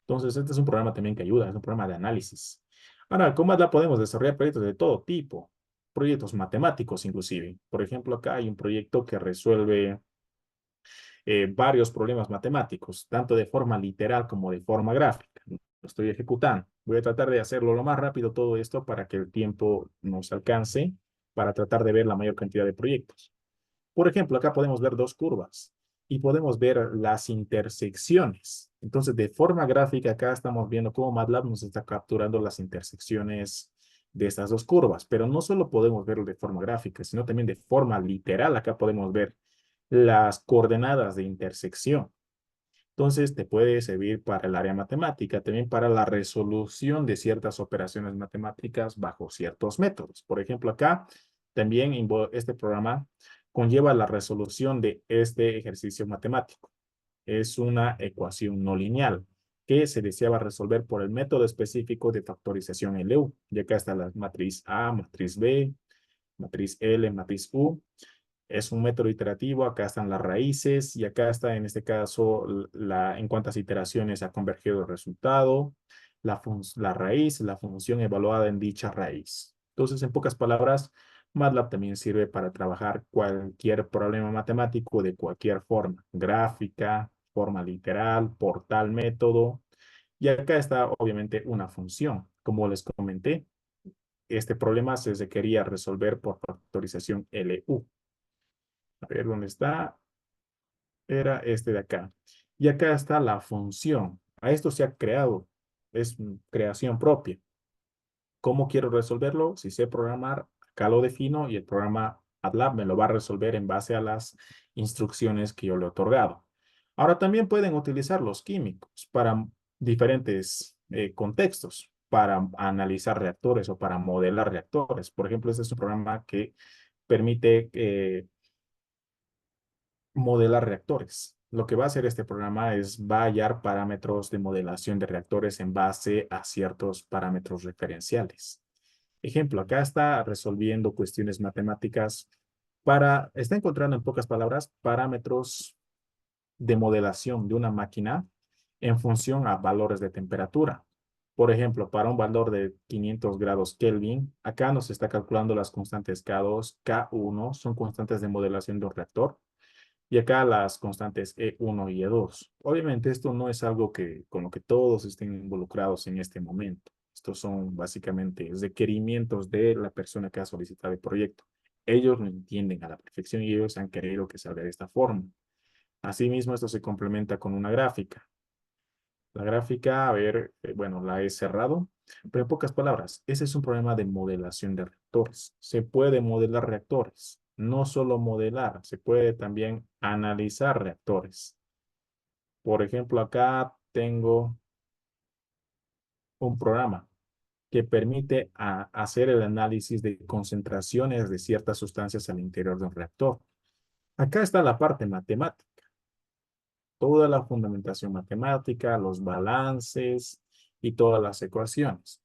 Entonces, este es un programa también que ayuda, es un programa de análisis. Ahora, con MATLAB podemos desarrollar proyectos de todo tipo, proyectos matemáticos inclusive. Por ejemplo, acá hay un proyecto que resuelve varios problemas matemáticos, tanto de forma literal como de forma gráfica. Lo estoy ejecutando. Voy a tratar de hacerlo lo más rápido todo esto para que el tiempo nos alcance para tratar de ver la mayor cantidad de proyectos. Por ejemplo, acá podemos ver dos curvas y podemos ver las intersecciones. Entonces, de forma gráfica, acá estamos viendo cómo MATLAB nos está capturando las intersecciones de estas dos curvas, pero no solo podemos verlo de forma gráfica, sino también de forma literal. Acá podemos ver las coordenadas de intersección. Entonces, te puede servir para el área matemática, también para la resolución de ciertas operaciones matemáticas bajo ciertos métodos. Por ejemplo, acá también este programa conlleva la resolución de este ejercicio matemático. Es una ecuación no lineal que se deseaba resolver por el método específico de factorización LU. Y acá está la matriz A, matriz B, matriz L, matriz U. Es un método iterativo, acá están las raíces y acá está en este caso en cuántas iteraciones ha convergido el resultado, la raíz, la función evaluada en dicha raíz. Entonces, en pocas palabras, MATLAB también sirve para trabajar cualquier problema matemático de cualquier forma, gráfica, forma literal, por tal método. Y acá está obviamente una función. Como les comenté, este problema se requería resolver por factorización LU. A ver dónde está. Era este de acá. Y acá está la función. A esto se ha creado. Es creación propia. ¿Cómo quiero resolverlo? Si sé programar, acá lo defino y el programa MATLAB me lo va a resolver en base a las instrucciones que yo le he otorgado. Ahora también pueden utilizar los químicos para diferentes contextos, para analizar reactores o para modelar reactores. Por ejemplo, este es un programa que permite modelar reactores. Lo que va a hacer este programa es va a hallar parámetros de modelación de reactores en base a ciertos parámetros referenciales. Ejemplo, acá está resolviendo cuestiones matemáticas está encontrando en pocas palabras parámetros de modelación de una máquina en función a valores de temperatura. Por ejemplo, para un valor de 500 grados Kelvin, acá nos está calculando las constantes K2, K1, son constantes de modelación de un reactor Y acá las constantes E1 y E2. Obviamente esto no es algo con lo que todos estén involucrados en este momento. Estos son básicamente requerimientos de la persona que ha solicitado el proyecto. Ellos lo entienden a la perfección y ellos han querido que salga de esta forma. Asimismo, esto se complementa con una gráfica. La gráfica, a ver, bueno, la he cerrado, pero en pocas palabras, ese es un problema de modelación de reactores. Se puede modelar reactores, no solo modelar, se puede también analizar reactores. Por ejemplo, acá tengo un programa que permite hacer el análisis de concentraciones de ciertas sustancias al interior de un reactor. Acá está la parte matemática, toda la fundamentación matemática, los balances y todas las ecuaciones.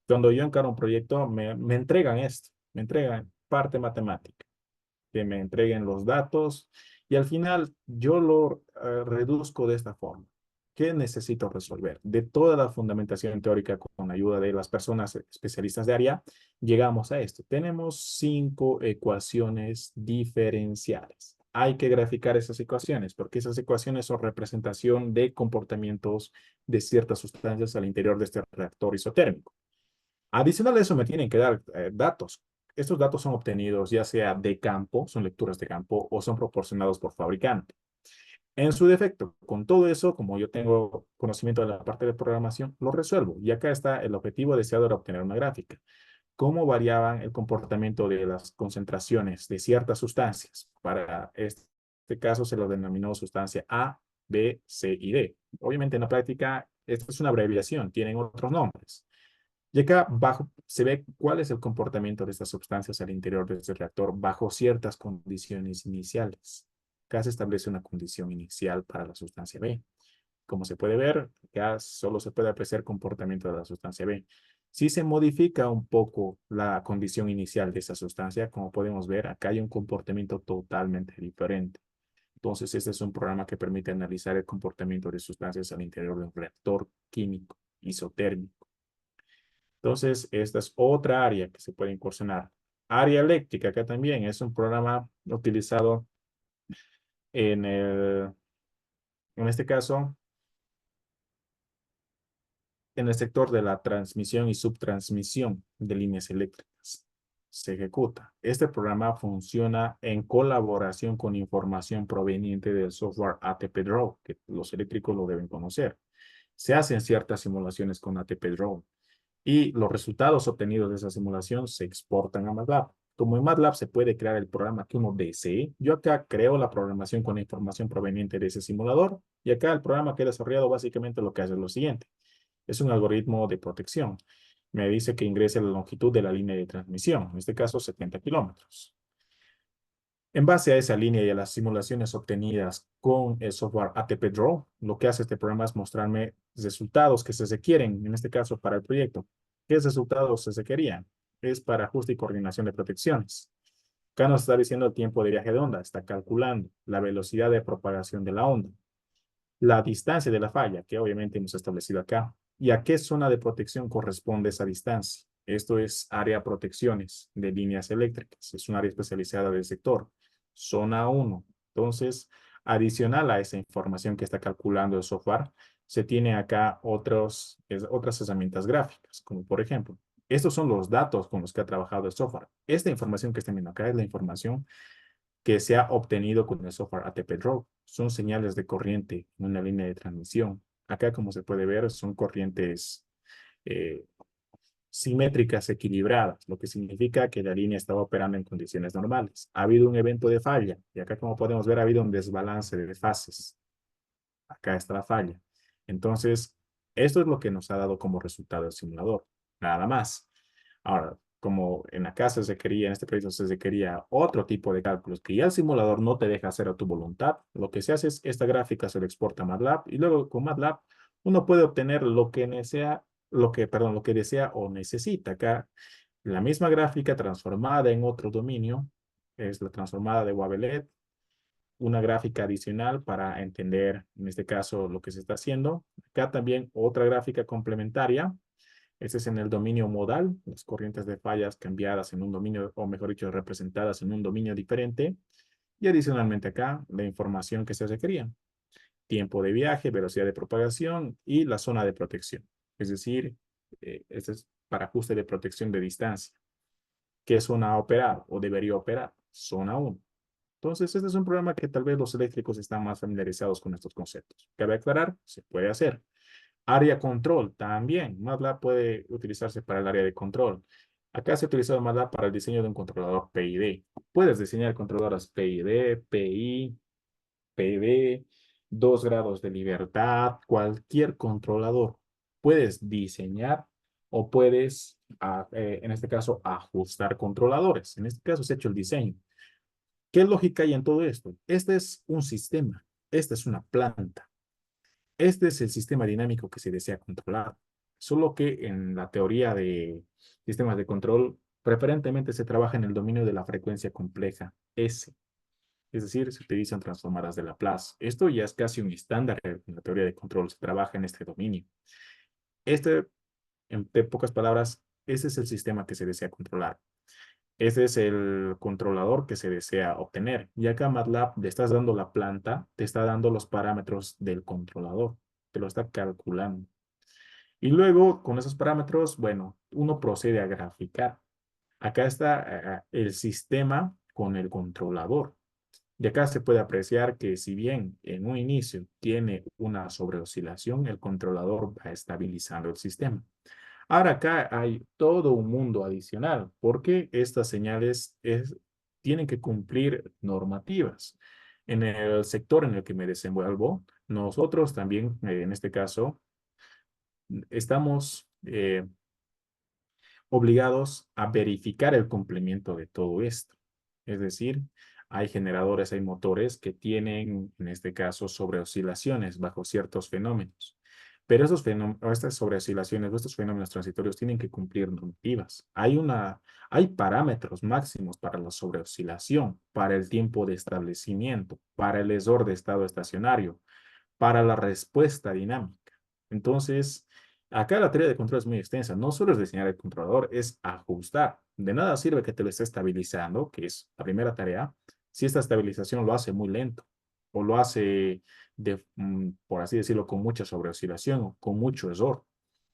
Cuando yo encaro un proyecto, me entregan esto, me entregan parte matemática, que me entreguen los datos y al final yo lo reduzco de esta forma. ¿Qué necesito resolver? De toda la fundamentación teórica con ayuda de las personas especialistas de área, llegamos a esto. Tenemos 5 ecuaciones diferenciales. Hay que graficar esas ecuaciones porque esas ecuaciones son representación de comportamientos de ciertas sustancias al interior de este reactor isotérmico. Adicional a eso me tienen que dar datos. Estos datos son obtenidos ya sea de campo, son lecturas de campo, o son proporcionados por fabricante. En su defecto, con todo eso, como yo tengo conocimiento de la parte de programación, lo resuelvo. Y acá está el objetivo deseado era obtener una gráfica. Cómo variaban el comportamiento de las concentraciones de ciertas sustancias. Para este caso se lo denominó sustancia A, B, C y D. Obviamente en la práctica, esta es una abreviación, tienen otros nombres. Y acá bajo, se ve cuál es el comportamiento de estas sustancias al interior de este reactor bajo ciertas condiciones iniciales. Acá se establece una condición inicial para la sustancia B. Como se puede ver, acá solo se puede apreciar comportamiento de la sustancia B. Si se modifica un poco la condición inicial de esa sustancia, como podemos ver, acá hay un comportamiento totalmente diferente. Entonces, este es un programa que permite analizar el comportamiento de sustancias al interior de un reactor químico isotérmico. Entonces, esta es otra área que se puede incursionar. Área eléctrica, acá también es un programa utilizado en en este caso, en el sector de la transmisión y subtransmisión de líneas eléctricas. Se ejecuta. Este programa funciona en colaboración con información proveniente del software ATP Draw, que los eléctricos lo deben conocer. Se hacen ciertas simulaciones con ATP Draw y los resultados obtenidos de esa simulación se exportan a MATLAB. Como en MATLAB se puede crear el programa que uno desee, yo acá creo la programación con la información proveniente de ese simulador y acá el programa que he desarrollado básicamente lo que hace es lo siguiente. Es un algoritmo de protección. Me dice que ingrese la longitud de la línea de transmisión, en este caso 70 kilómetros. En base a esa línea y a las simulaciones obtenidas con el software ATP Draw, lo que hace este programa es mostrarme resultados que se requieren, en este caso para el proyecto. ¿Qué resultados se requerían? Es para ajuste y coordinación de protecciones. Acá nos está diciendo el tiempo de viaje de onda, está calculando la velocidad de propagación de la onda, la distancia de la falla, que obviamente hemos establecido acá, y a qué zona de protección corresponde esa distancia. Esto es área protecciones de líneas eléctricas, es un área especializada del sector. Zona 1. Entonces, adicional a esa información que está calculando el software, se tiene acá otras herramientas gráficas, como por ejemplo, estos son los datos con los que ha trabajado el software. Esta información que están viendo acá es la información que se ha obtenido con el software ATP Draw. Son señales de corriente en una línea de transmisión. Acá, como se puede ver, son corrientes eh, simétricas equilibradas, lo que significa que la línea estaba operando en condiciones normales. Ha habido un evento de falla y acá, como podemos ver, ha habido un desbalance de fases. Acá está la falla. Entonces, esto es lo que nos ha dado como resultado el simulador. Nada más. Ahora, como en la casa se quería, en este proyecto se quería otro tipo de cálculos que ya el simulador no te deja hacer a tu voluntad, lo que se hace es esta gráfica se lo exporta a MATLAB y luego con MATLAB uno puede obtener lo que desea, perdón, lo que desea o necesita. Acá la misma gráfica transformada en otro dominio es la transformada de Wavelet, una gráfica adicional para entender, en este caso, lo que se está haciendo. Acá también otra gráfica complementaria. Este es en el dominio modal, las corrientes de fallas cambiadas en un dominio, o mejor dicho, representadas en un dominio diferente. Y adicionalmente acá, la información que se requería: tiempo de viaje, velocidad de propagación y la zona de protección. Es decir, este es para ajuste de protección de distancia. ¿Qué zona operar o debería operar? Zona 1. Entonces, este es un programa que tal vez los eléctricos están más familiarizados con estos conceptos. Cabe aclarar, se puede hacer. Área control, también. MATLAB puede utilizarse para el área de control. Acá se ha utilizado MATLAB para el diseño de un controlador PID. Puedes diseñar controladoras PID, PI, PD, 2 grados de libertad, cualquier controlador. Puedes diseñar o puedes, en este caso, ajustar controladores. En este caso se ha hecho el diseño. ¿Qué lógica hay en todo esto? Este es un sistema, esta es una planta, este es el sistema dinámico que se desea controlar. Solo que en la teoría de sistemas de control, preferentemente se trabaja en el dominio de la frecuencia compleja, S. Es decir, se utilizan transformadoras de Laplace. Esto ya es casi un estándar en la teoría de control, se trabaja en este dominio. Este, de pocas palabras, este es el sistema que se desea controlar. Ese es el controlador que se desea obtener. Y acá MATLAB le estás dando la planta, te está dando los parámetros del controlador, te lo está calculando. Y luego, con esos parámetros, bueno, uno procede a graficar. Acá está el sistema con el controlador. Y acá se puede apreciar que si bien en un inicio tiene una sobreoscilación, el controlador va estabilizando el sistema. Ahora acá hay todo un mundo adicional, porque estas señales tienen que cumplir normativas. En el sector en el que me desenvuelvo, nosotros también, en este caso, estamos obligados a verificar el cumplimiento de todo esto. Es decir, hay generadores, hay motores que tienen, en este caso, sobreoscilaciones bajo ciertos fenómenos. Pero esos estas sobreoscilaciones, estos fenómenos transitorios tienen que cumplir normativas. Hay parámetros máximos para la sobreoscilación, para el tiempo de establecimiento, para el error de estado estacionario, para la respuesta dinámica. Entonces, acá la teoría de control es muy extensa. No solo es diseñar el controlador, es ajustar. De nada sirve que te lo esté estabilizando, que es la primera tarea, si esta estabilización lo hace muy lento o lo hace, por así decirlo, con mucha sobreoscilación o con mucho error.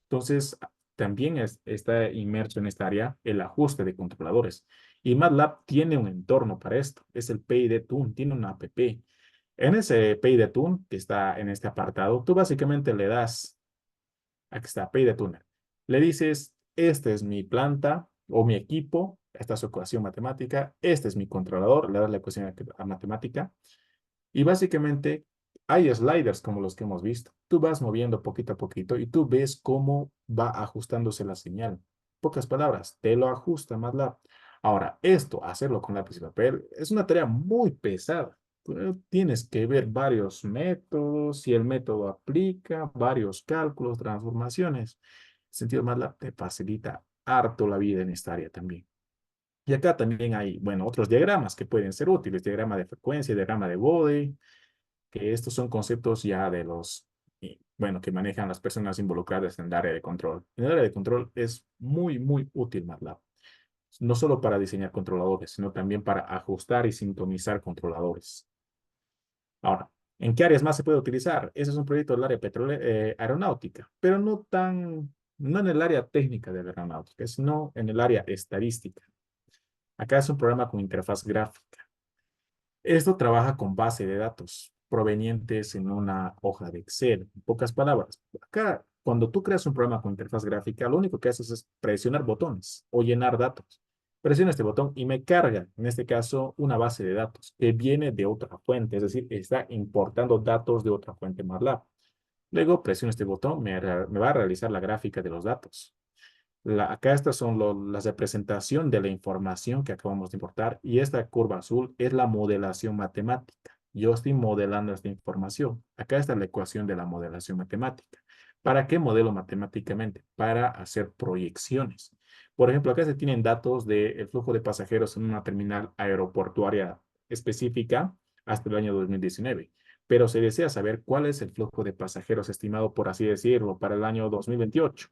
Entonces, también está inmerso en esta área el ajuste de controladores. Y MATLAB tiene un entorno para esto. Es el PID Tune, tiene una app. En ese PID Tune que está en este apartado, tú básicamente le das, aquí está, PID Tuner. Le dices, esta es mi planta o mi equipo, esta es su ecuación matemática, este es mi controlador, le das la ecuación matemática. Y básicamente hay sliders como los que hemos visto. Tú vas moviendo poquito a poquito y tú ves cómo va ajustándose la señal. Pocas palabras, te lo ajusta MATLAB. Ahora, esto, hacerlo con lápiz y papel, es una tarea muy pesada. Tienes que ver varios métodos, si el método aplica, varios cálculos, transformaciones. En sentido, MATLAB te facilita harto la vida en esta área también. Y acá también hay, bueno, otros diagramas que pueden ser útiles, diagrama de frecuencia, diagrama de Bode, que estos son conceptos ya de bueno, que manejan las personas involucradas en el área de control. En el área de control es muy, muy útil MATLAB, no solo para diseñar controladores, sino también para ajustar y sintonizar controladores. Ahora, ¿en qué áreas más se puede utilizar? Ese es un proyecto del área aeronáutica, pero no en el área técnica de la aeronáutica, sino en el área estadística. Acá es un programa con interfaz gráfica. Esto trabaja con base de datos provenientes en una hoja de Excel. En pocas palabras, acá cuando tú creas un programa con interfaz gráfica, lo único que haces es presionar botones o llenar datos. Presiono este botón y me carga, en este caso, una base de datos que viene de otra fuente, es decir, está importando datos de otra fuente MATLAB. Luego presiono este botón, me va a realizar la gráfica de los datos. Acá estas son las representación de la información que acabamos de importar y esta curva azul es la modelación matemática. Yo estoy modelando esta información. Acá está la ecuación de la modelación matemática. ¿Para qué modelo matemáticamente? Para hacer proyecciones. Por ejemplo, acá se tienen datos del flujo de pasajeros en una terminal aeroportuaria específica hasta el año 2019. Pero se desea saber cuál es el flujo de pasajeros estimado, por así decirlo, para el año 2028.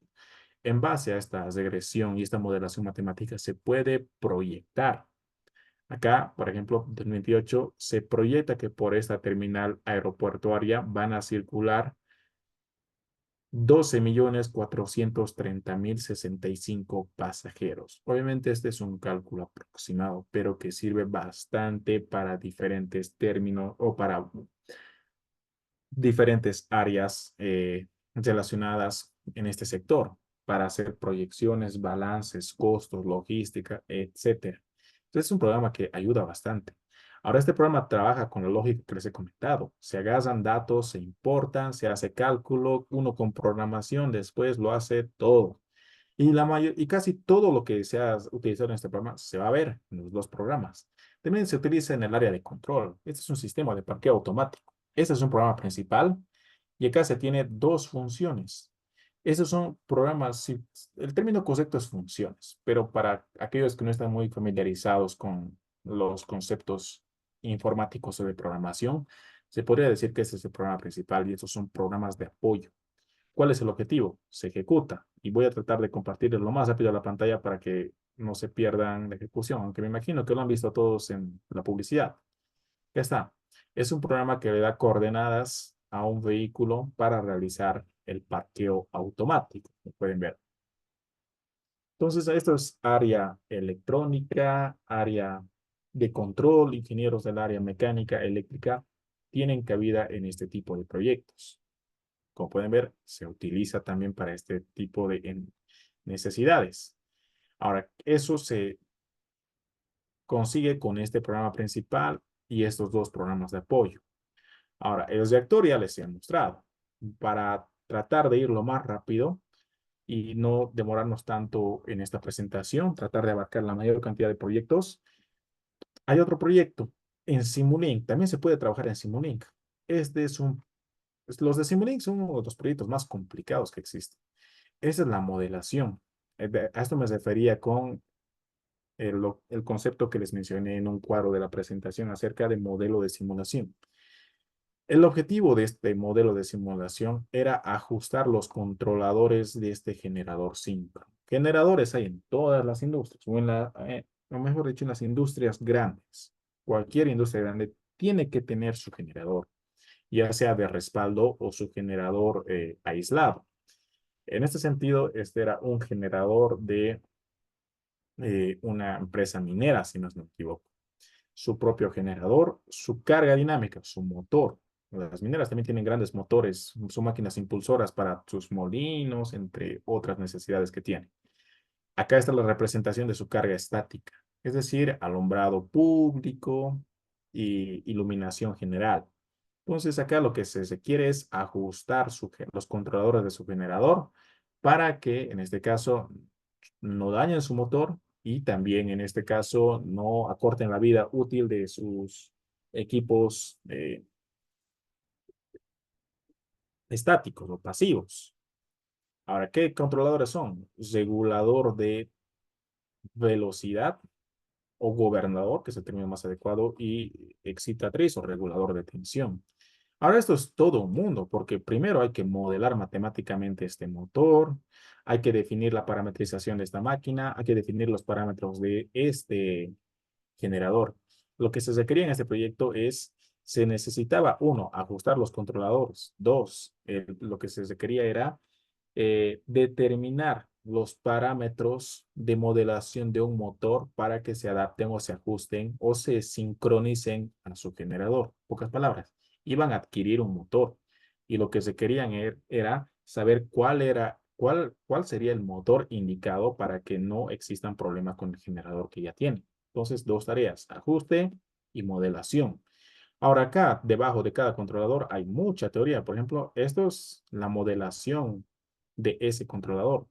En base a esta regresión y esta modelación matemática se puede proyectar. Acá, por ejemplo, en 2028 se proyecta que por esta terminal aeroportuaria van a circular 12.430.065 pasajeros. Obviamente este es un cálculo aproximado, pero que sirve bastante para diferentes términos o para diferentes áreas relacionadas en este sector para hacer proyecciones, balances, costos, logística, etcétera. Entonces es un programa que ayuda bastante. Ahora este programa trabaja con la lógica que les he comentado. Se agarran datos, se importan, se hace cálculo, uno con programación después lo hace todo. Y casi todo lo que se ha utilizado en este programa se va a ver en los dos programas. También se utiliza en el área de control. Este es un sistema de parqueo automático. Este es un programa principal y acá se tiene dos funciones. Esos son programas, el término concepto es funciones, pero para aquellos que no están muy familiarizados con los conceptos informáticos o de programación, se podría decir que este es el programa principal y estos son programas de apoyo. ¿Cuál es el objetivo? Se ejecuta. Y voy a tratar de compartir lo más rápido a la pantalla para que no se pierdan la ejecución, aunque me imagino que lo han visto todos en la publicidad. Ya está. Es un programa que le da coordenadas a un vehículo para realizar el parqueo automático. Lo pueden ver. Entonces, esto es área electrónica, área de control, ingenieros del área mecánica, eléctrica, tienen cabida en este tipo de proyectos. Como pueden ver, se utiliza también para este tipo de necesidades. Ahora, eso se consigue con este programa principal y estos dos programas de apoyo. Ahora, el reactor ya les he mostrado. Para tratar de ir lo más rápido y no demorarnos tanto en esta presentación, tratar de abarcar la mayor cantidad de proyectos, hay otro proyecto en Simulink. También se puede trabajar en Simulink. Este es los de Simulink son uno de los proyectos más complicados que existen. Esa es la modelación. A esto me refería con el concepto que les mencioné en un cuadro de la presentación acerca de modelo de simulación. El objetivo de este modelo de simulación era ajustar los controladores de este generador síncrono. Generadores hay en todas las industrias, o mejor dicho, en las industrias grandes. Cualquier industria grande tiene que tener su generador, ya sea de respaldo o su generador aislado. En este sentido, este era un generador de una empresa minera, si no me equivoco. Su propio generador, su carga dinámica, su motor. Las mineras también tienen grandes motores, son máquinas impulsoras para sus molinos, entre otras necesidades que tienen. Acá está la representación de su carga estática, es decir, alumbrado público y iluminación general. Entonces acá lo que se quiere es ajustar los controladores de su generador para que en este caso no dañen su motor y también en este caso no acorten la vida útil de sus equipos estáticos o pasivos. Ahora, ¿qué controladores son? Regulador de velocidad o gobernador, que es el término más adecuado, y excitatriz o regulador de tensión. Ahora esto es todo un mundo, porque primero hay que modelar matemáticamente este motor, hay que definir la parametrización de esta máquina, hay que definir los parámetros de este generador. Lo que se requería en este proyecto es, se necesitaba, uno, ajustar los controladores. Dos, lo que se requería era determinar los parámetros de modelación de un motor para que se adapten o se ajusten o se sincronicen a su generador. Pocas palabras, iban a adquirir un motor y lo que se querían era saber cuál sería el motor indicado para que no existan problemas con el generador que ya tiene. Entonces, dos tareas, ajuste y modelación. Ahora acá, debajo de cada controlador hay mucha teoría. Por ejemplo, esto es la modelación de ese controlador.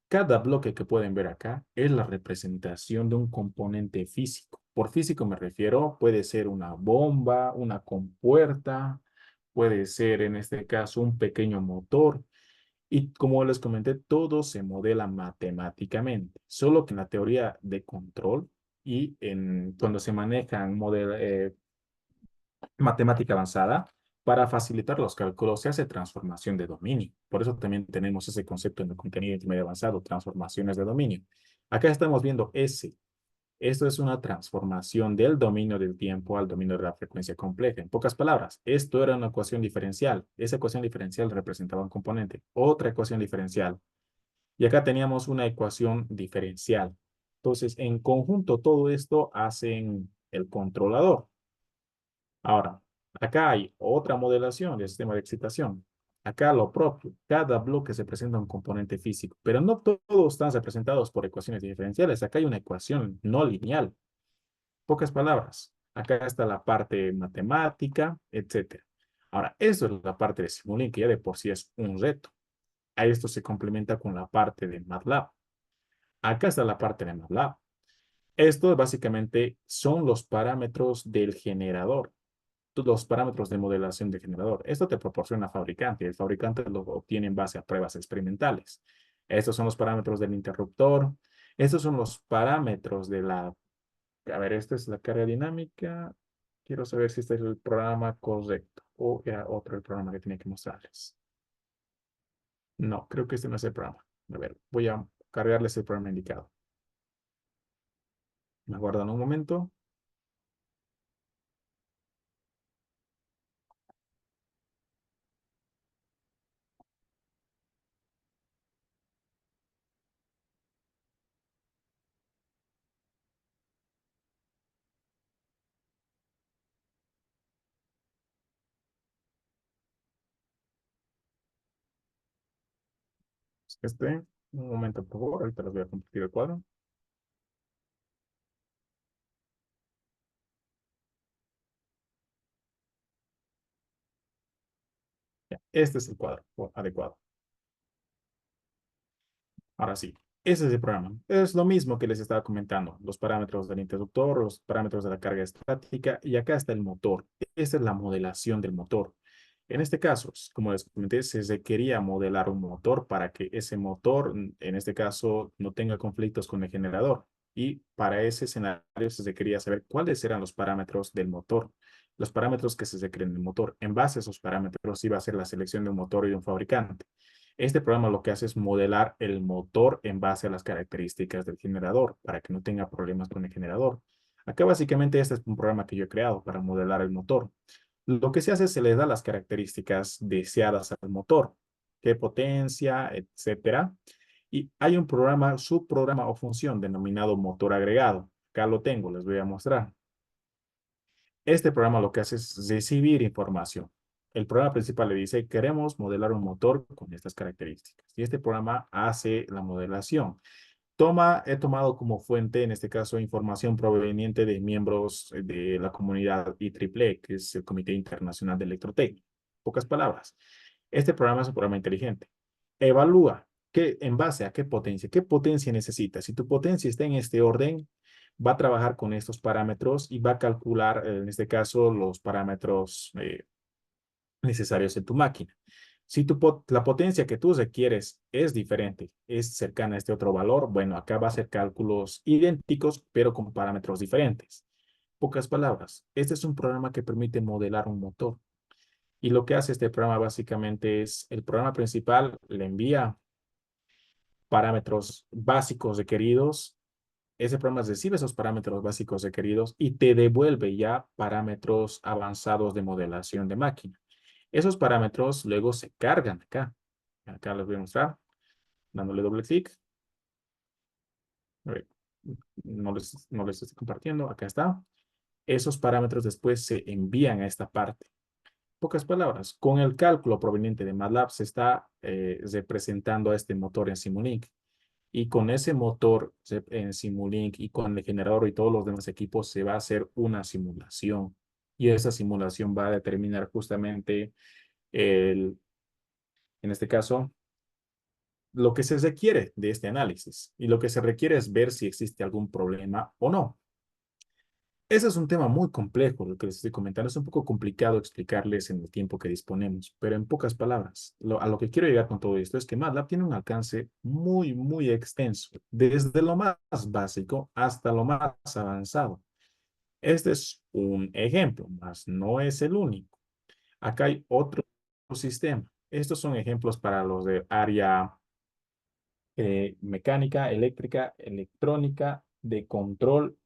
Cada bloque que pueden ver acá es la representación de un componente físico. Por físico me refiero, puede ser una bomba, una compuerta, puede ser en este caso un pequeño motor. Y como les comenté, todo se modela matemáticamente, solo que en la teoría de control y cuando se manejan matemática avanzada, para facilitar los cálculos se hace transformación de dominio. Por eso también tenemos ese concepto en el contenido intermedio avanzado, transformaciones de dominio. Acá estamos viendo S. Esto es una transformación del dominio del tiempo al dominio de la frecuencia compleja. En pocas palabras, esto era una ecuación diferencial. Esa ecuación diferencial representaba un componente, otra ecuación diferencial. Y acá teníamos una ecuación diferencial. Entonces, en conjunto, todo esto hacen el controlador. Ahora, acá hay otra modelación del sistema de excitación. Acá lo propio, cada bloque se presenta un componente físico, pero no todos están representados por ecuaciones diferenciales. Acá hay una ecuación no lineal. Pocas palabras. Acá está la parte matemática, etcétera. Ahora, eso es la parte de Simulink, que ya de por sí es un reto. A esto se complementa con la parte de MATLAB. Acá está la parte de MATLAB. Esto básicamente son los parámetros del generador, los parámetros de modelación del generador. Esto te proporciona el fabricante y el fabricante lo obtiene en base a pruebas experimentales. Estos son los parámetros del interruptor. Estos son los parámetros de la... A ver, esta es la carga dinámica. Quiero saber si este es el programa correcto o era otro el programa que tenía que mostrarles. No, creo que este no es el programa. A ver, voy a cargarles el programa indicado. Me aguardan un momento. Un momento, por favor. Ahorita les voy a compartir el cuadro. Ya, este es el cuadro adecuado. Ahora sí, ese es el programa. Es lo mismo que les estaba comentando. Los parámetros del interruptor, los parámetros de la carga estática y acá está el motor. Esta es la modelación del motor. En este caso, como les comenté, se requería modelar un motor para que ese motor, en este caso, no tenga conflictos con el generador. Y para ese escenario se requería saber cuáles eran los parámetros del motor, los parámetros que se requieren del motor. En base a esos parámetros iba a ser la selección de un motor y de un fabricante. Este programa lo que hace es modelar el motor en base a las características del generador para que no tenga problemas con el generador. Acá básicamente este es un programa que yo he creado para modelar el motor. Lo que se hace es se le da las características deseadas al motor, qué potencia, etcétera. Y hay un programa, subprograma o función denominado motor agregado. Acá lo tengo, les voy a mostrar. Este programa lo que hace es recibir información. El programa principal le dice, queremos modelar un motor con estas características. Y este programa hace la modelación. He tomado como fuente, en este caso, información proveniente de miembros de la comunidad IEEE, que es el Comité Internacional de Electrotecnia. Pocas palabras. Este programa es un programa inteligente. Evalúa en base a qué potencia necesitas. Si tu potencia está en este orden, va a trabajar con estos parámetros y va a calcular, en este caso, los parámetros necesarios en tu máquina. Si la potencia que tú requieres es diferente, es cercana a este otro valor, bueno, acá va a hacer cálculos idénticos, pero con parámetros diferentes. Pocas palabras, este es un programa que permite modelar un motor. Y lo que hace este programa básicamente es, el programa principal le envía parámetros básicos requeridos. Ese programa recibe esos parámetros básicos requeridos y te devuelve ya parámetros avanzados de modelación de máquina. Esos parámetros luego se cargan acá. Acá les voy a mostrar, dándole doble clic. A ver, no les estoy compartiendo. Acá está. Esos parámetros después se envían a esta parte. Pocas palabras, con el cálculo proveniente de MATLAB se está representando a este motor en Simulink. Y con ese motor en Simulink y con el generador y todos los demás equipos se va a hacer una simulación. Y esa simulación va a determinar justamente en este caso, lo que se requiere de este análisis. Y lo que se requiere es ver si existe algún problema o no. Ese es un tema muy complejo, lo que les estoy comentando. Es un poco complicado explicarles en el tiempo que disponemos, pero en pocas palabras, a lo que quiero llegar con todo esto es que MATLAB tiene un alcance muy, muy extenso, desde lo más básico hasta lo más avanzado. Este es un ejemplo, mas no es el único. Acá hay otro sistema. Estos son ejemplos para los de área mecánica, eléctrica, electrónica, de control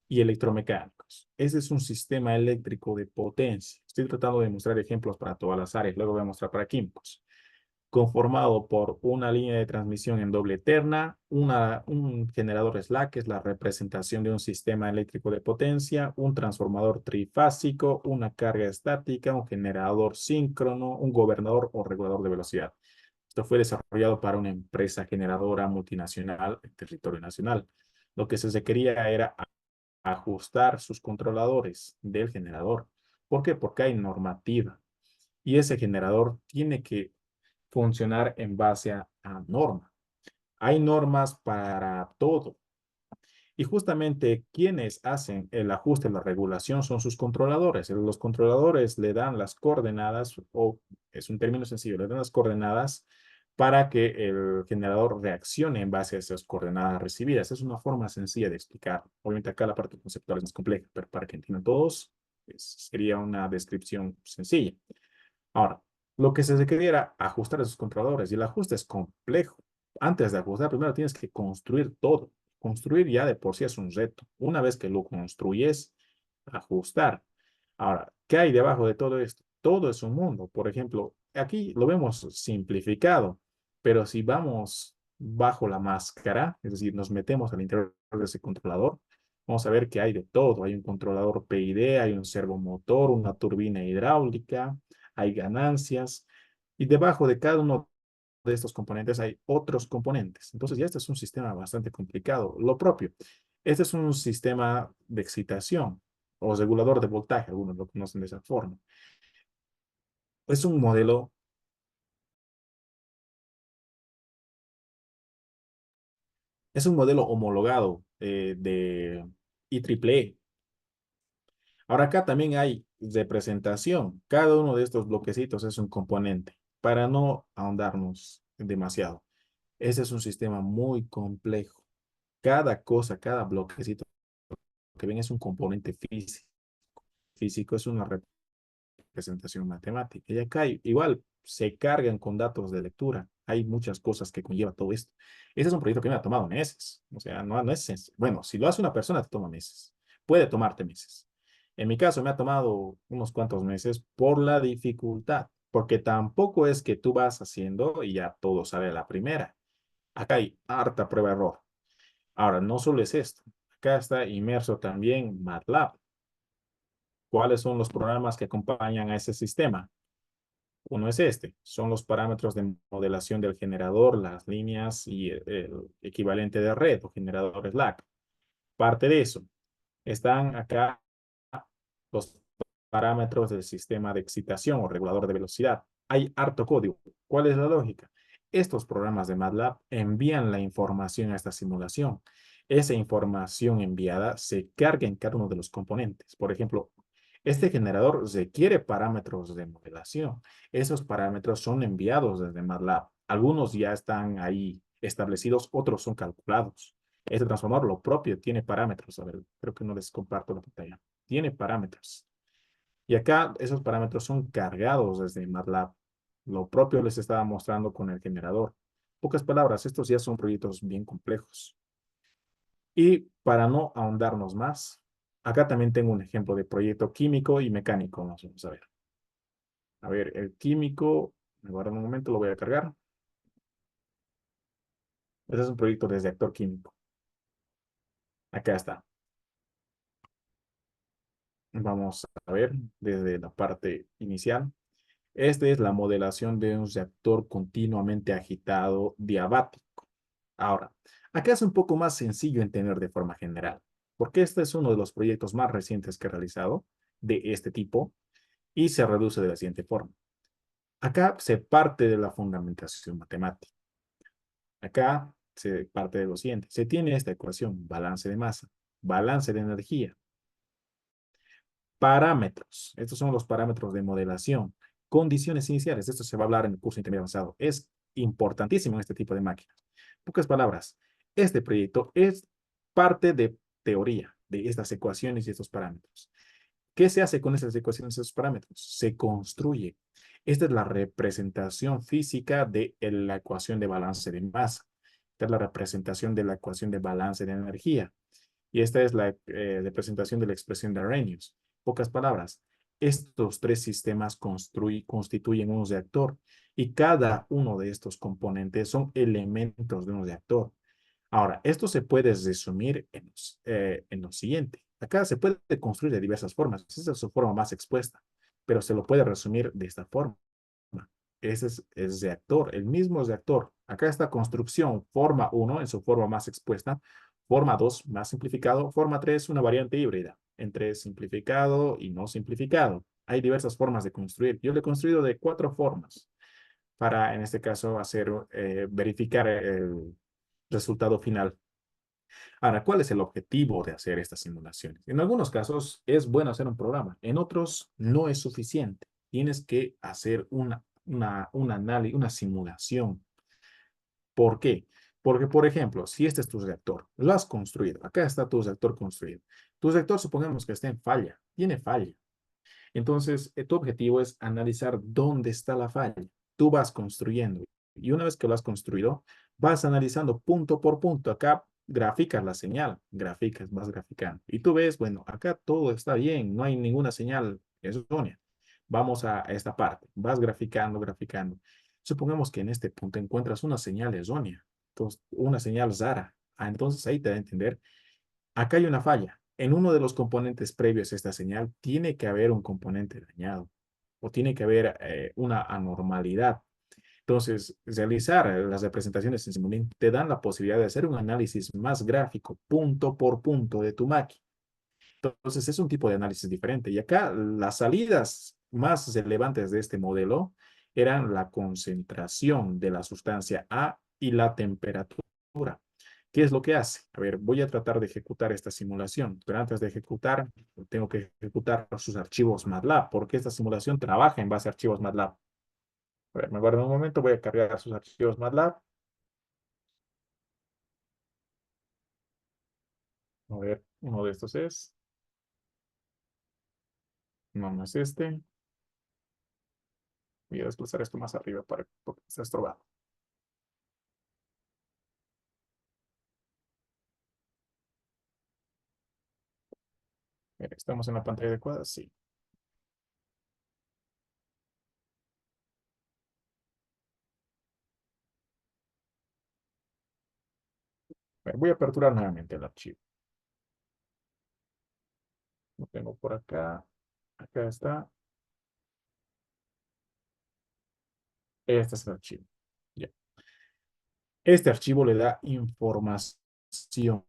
y electromecánicos. Ese es un sistema eléctrico de potencia. Estoy tratando de mostrar ejemplos para todas las áreas. Luego voy a mostrar para químicos. Conformado por una línea de transmisión en doble terna, un generador slack, que es la representación de un sistema eléctrico de potencia, un transformador trifásico, una carga estática, un generador síncrono, un gobernador o regulador de velocidad. Esto fue desarrollado para una empresa generadora multinacional en territorio nacional. Lo que se requería era ajustar sus controladores del generador. ¿Por qué? Porque hay normativa y ese generador tiene que funcionar en base a norma. Hay normas para todo. Y justamente quienes hacen el ajuste, la regulación, son sus controladores. Los controladores le dan las coordenadas, o es un término sencillo, le dan las coordenadas para que el generador reaccione en base a esas coordenadas recibidas. Es una forma sencilla de explicar. Obviamente acá la parte conceptual es más compleja, pero para que entiendan todos, sería una descripción sencilla. Ahora, lo que se requería era ajustar esos controladores y el ajuste es complejo. Antes de ajustar, primero tienes que construir todo. Construir ya de por sí es un reto. Una vez que lo construyes, ajustar. Ahora, ¿qué hay debajo de todo esto? Todo es un mundo. Por ejemplo, aquí lo vemos simplificado, pero si vamos bajo la máscara, es decir, nos metemos al interior de ese controlador, vamos a ver que hay de todo. Hay un controlador PID, hay un servomotor, una turbina hidráulica, hay ganancias, y debajo de cada uno de estos componentes hay otros componentes. Entonces ya este es un sistema bastante complicado. Lo propio, este es un sistema de excitación o regulador de voltaje, algunos lo conocen de esa forma. Es un modelo, es un modelo homologado de IEEE. Ahora acá también hay representación. Cada uno de estos bloquecitos es un componente para no ahondarnos demasiado. Ese es un sistema muy complejo. Cada cosa, cada bloquecito que ven es un componente físico. Físico es una representación matemática. Y acá igual se cargan con datos de lectura. Hay muchas cosas que conlleva todo esto. Ese es un proyecto que me ha tomado meses. O sea, no es sencillo. Bueno, si lo hace una persona, te toma meses. Puede tomarte meses. En mi caso, me ha tomado unos cuantos meses por la dificultad. Porque tampoco es que tú vas haciendo y ya todo sale a la primera. Acá hay harta prueba-error. Ahora, no solo es esto. Acá está inmerso también MATLAB. ¿Cuáles son los programas que acompañan a ese sistema? Uno es este. Son los parámetros de modelación del generador, las líneas y el equivalente de red o generador slack. Parte de eso. Están acá los parámetros del sistema de excitación o regulador de velocidad. Hay harto código. ¿Cuál es la lógica? Estos programas de MATLAB envían la información a esta simulación. Esa información enviada se carga en cada uno de los componentes. Por ejemplo, este generador requiere parámetros de modelación. Esos parámetros son enviados desde MATLAB. Algunos ya están ahí establecidos, otros son calculados. Este transformador, lo propio, tiene parámetros. A ver, creo que no les comparto la pantalla. Tiene parámetros. Y acá esos parámetros son cargados desde MATLAB. Lo propio les estaba mostrando con el generador. Pocas palabras, estos ya son proyectos bien complejos. Y para no ahondarnos más, acá también tengo un ejemplo de proyecto químico y mecánico. Vamos a ver. A ver, el químico, me guardo un momento, lo voy a cargar. Este es un proyecto de reactor químico. Acá está. Vamos a ver desde la parte inicial. Esta es la modelación de un reactor continuamente agitado diabático. Ahora, acá es un poco más sencillo entender de forma general, porque este es uno de los proyectos más recientes que he realizado de este tipo y se reduce de la siguiente forma. Acá se parte de la fundamentación matemática. Acá se parte de lo siguiente. Se tiene esta ecuación, balance de masa, balance de energía, parámetros. Estos son los parámetros de modelación. Condiciones iniciales. Esto se va a hablar en el curso intermedio avanzado. Es importantísimo en este tipo de máquinas. Pocas palabras. Este proyecto es parte de teoría de estas ecuaciones y estos parámetros. ¿Qué se hace con esas ecuaciones y esos parámetros? Se construye. Esta es la representación física de la ecuación de balance de masa. Esta es la representación de la ecuación de balance de energía. Y esta es la representación de la expresión de Arrhenius. Pocas palabras, estos tres sistemas constituyen un reactor y cada uno de estos componentes son elementos de un reactor. Ahora, esto se puede resumir en lo siguiente. Acá se puede construir de diversas formas. Esa es su forma más expuesta, pero se lo puede resumir de esta forma. Ese es el reactor, el mismo reactor. Acá está construcción, forma uno en su forma más expuesta, forma 2 más simplificado, forma 3 una variante híbrida entre simplificado y no simplificado. Hay diversas formas de construir. Yo lo he construido de 4 formas para, en este caso, verificar el resultado final. Ahora, ¿cuál es el objetivo de hacer estas simulaciones? En algunos casos es bueno hacer un programa, en otros no es suficiente. Tienes que hacer un análisis, una simulación. ¿Por qué? Porque, por ejemplo, si este es tu reactor, lo has construido, acá está tu reactor construido. Tu reactor supongamos que está en falla, tiene falla. Entonces, tu objetivo es analizar dónde está la falla. Tú vas construyendo y una vez que lo has construido, vas analizando punto por punto. Acá graficas la señal, graficas, vas graficando. Y tú ves, bueno, acá todo está bien, no hay ninguna señal errónea. Vamos a esta parte, vas graficando, graficando. Supongamos que en este punto encuentras una señal errónea, entonces, una señal rara. Entonces ahí te da a entender, acá hay una falla. En uno de los componentes previos a esta señal tiene que haber un componente dañado o tiene que haber una anormalidad. Entonces, realizar las representaciones en Simulink te dan la posibilidad de hacer un análisis más gráfico, punto por punto de tu máquina. Entonces, es un tipo de análisis diferente. Y acá las salidas más relevantes de este modelo eran la concentración de la sustancia A y la temperatura. ¿Qué es lo que hace? A ver, voy a tratar de ejecutar esta simulación, pero antes de ejecutar, tengo que ejecutar sus archivos MATLAB, porque esta simulación trabaja en base a archivos MATLAB. A ver, me guardo un momento, voy a cargar sus archivos MATLAB. A ver, uno de estos es, no, no es este. Voy a desplazar esto más arriba para porque está estorbado. Mira, ¿estamos en la pantalla adecuada? Sí. A ver, voy a aperturar nuevamente el archivo. Lo tengo por acá. Acá está. Este es el archivo. Ya. Este archivo le da información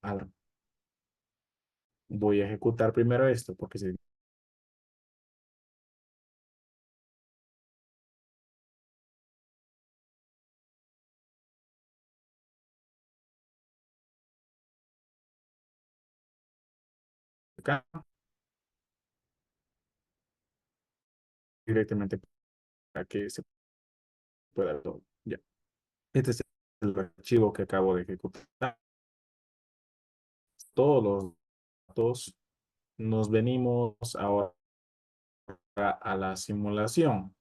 al... Voy a ejecutar primero esto porque se... Acá directamente para que se pueda ver todo. Ya. Este es el archivo que acabo de ejecutar. Todos los datos. Nos venimos ahora a la simulación.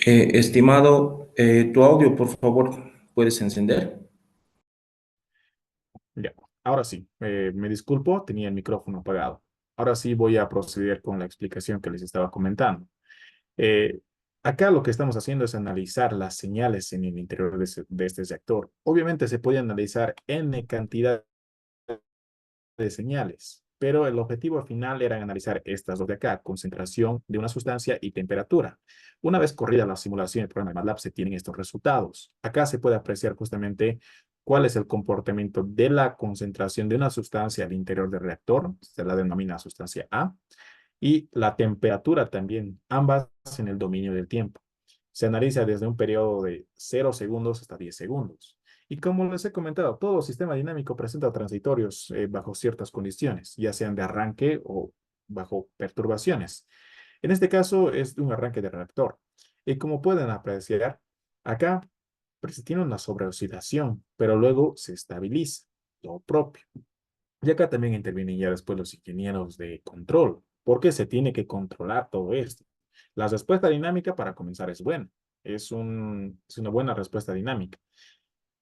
Estimado, tu audio, por favor, ¿puedes encender? Ya, ahora sí, me disculpo, tenía el micrófono apagado. Ahora sí voy a proceder con la explicación que les estaba comentando. Eh, Acá lo que estamos haciendo es analizar las señales en el interior de este reactor. Obviamente se puede analizar n cantidad de señales, pero el objetivo final era analizar estas dos de acá, concentración de una sustancia y temperatura. Una vez corrida la simulación del programa de MATLAB, se tienen estos resultados. Acá se puede apreciar justamente cuál es el comportamiento de la concentración de una sustancia al interior del reactor, se la denomina sustancia A, y la temperatura también, ambas en el dominio del tiempo. Se analiza desde un periodo de 0 segundos hasta 10 segundos. Y como les he comentado, todo sistema dinámico presenta transitorios bajo ciertas condiciones, ya sean de arranque o bajo perturbaciones. En este caso es un arranque de reactor. Y como pueden apreciar, acá tiene una sobreoxidación, pero luego se estabiliza, lo propio. Y acá también intervienen ya después los ingenieros de control, porque se tiene que controlar todo esto. La respuesta dinámica, para comenzar, es buena. Es una buena respuesta dinámica.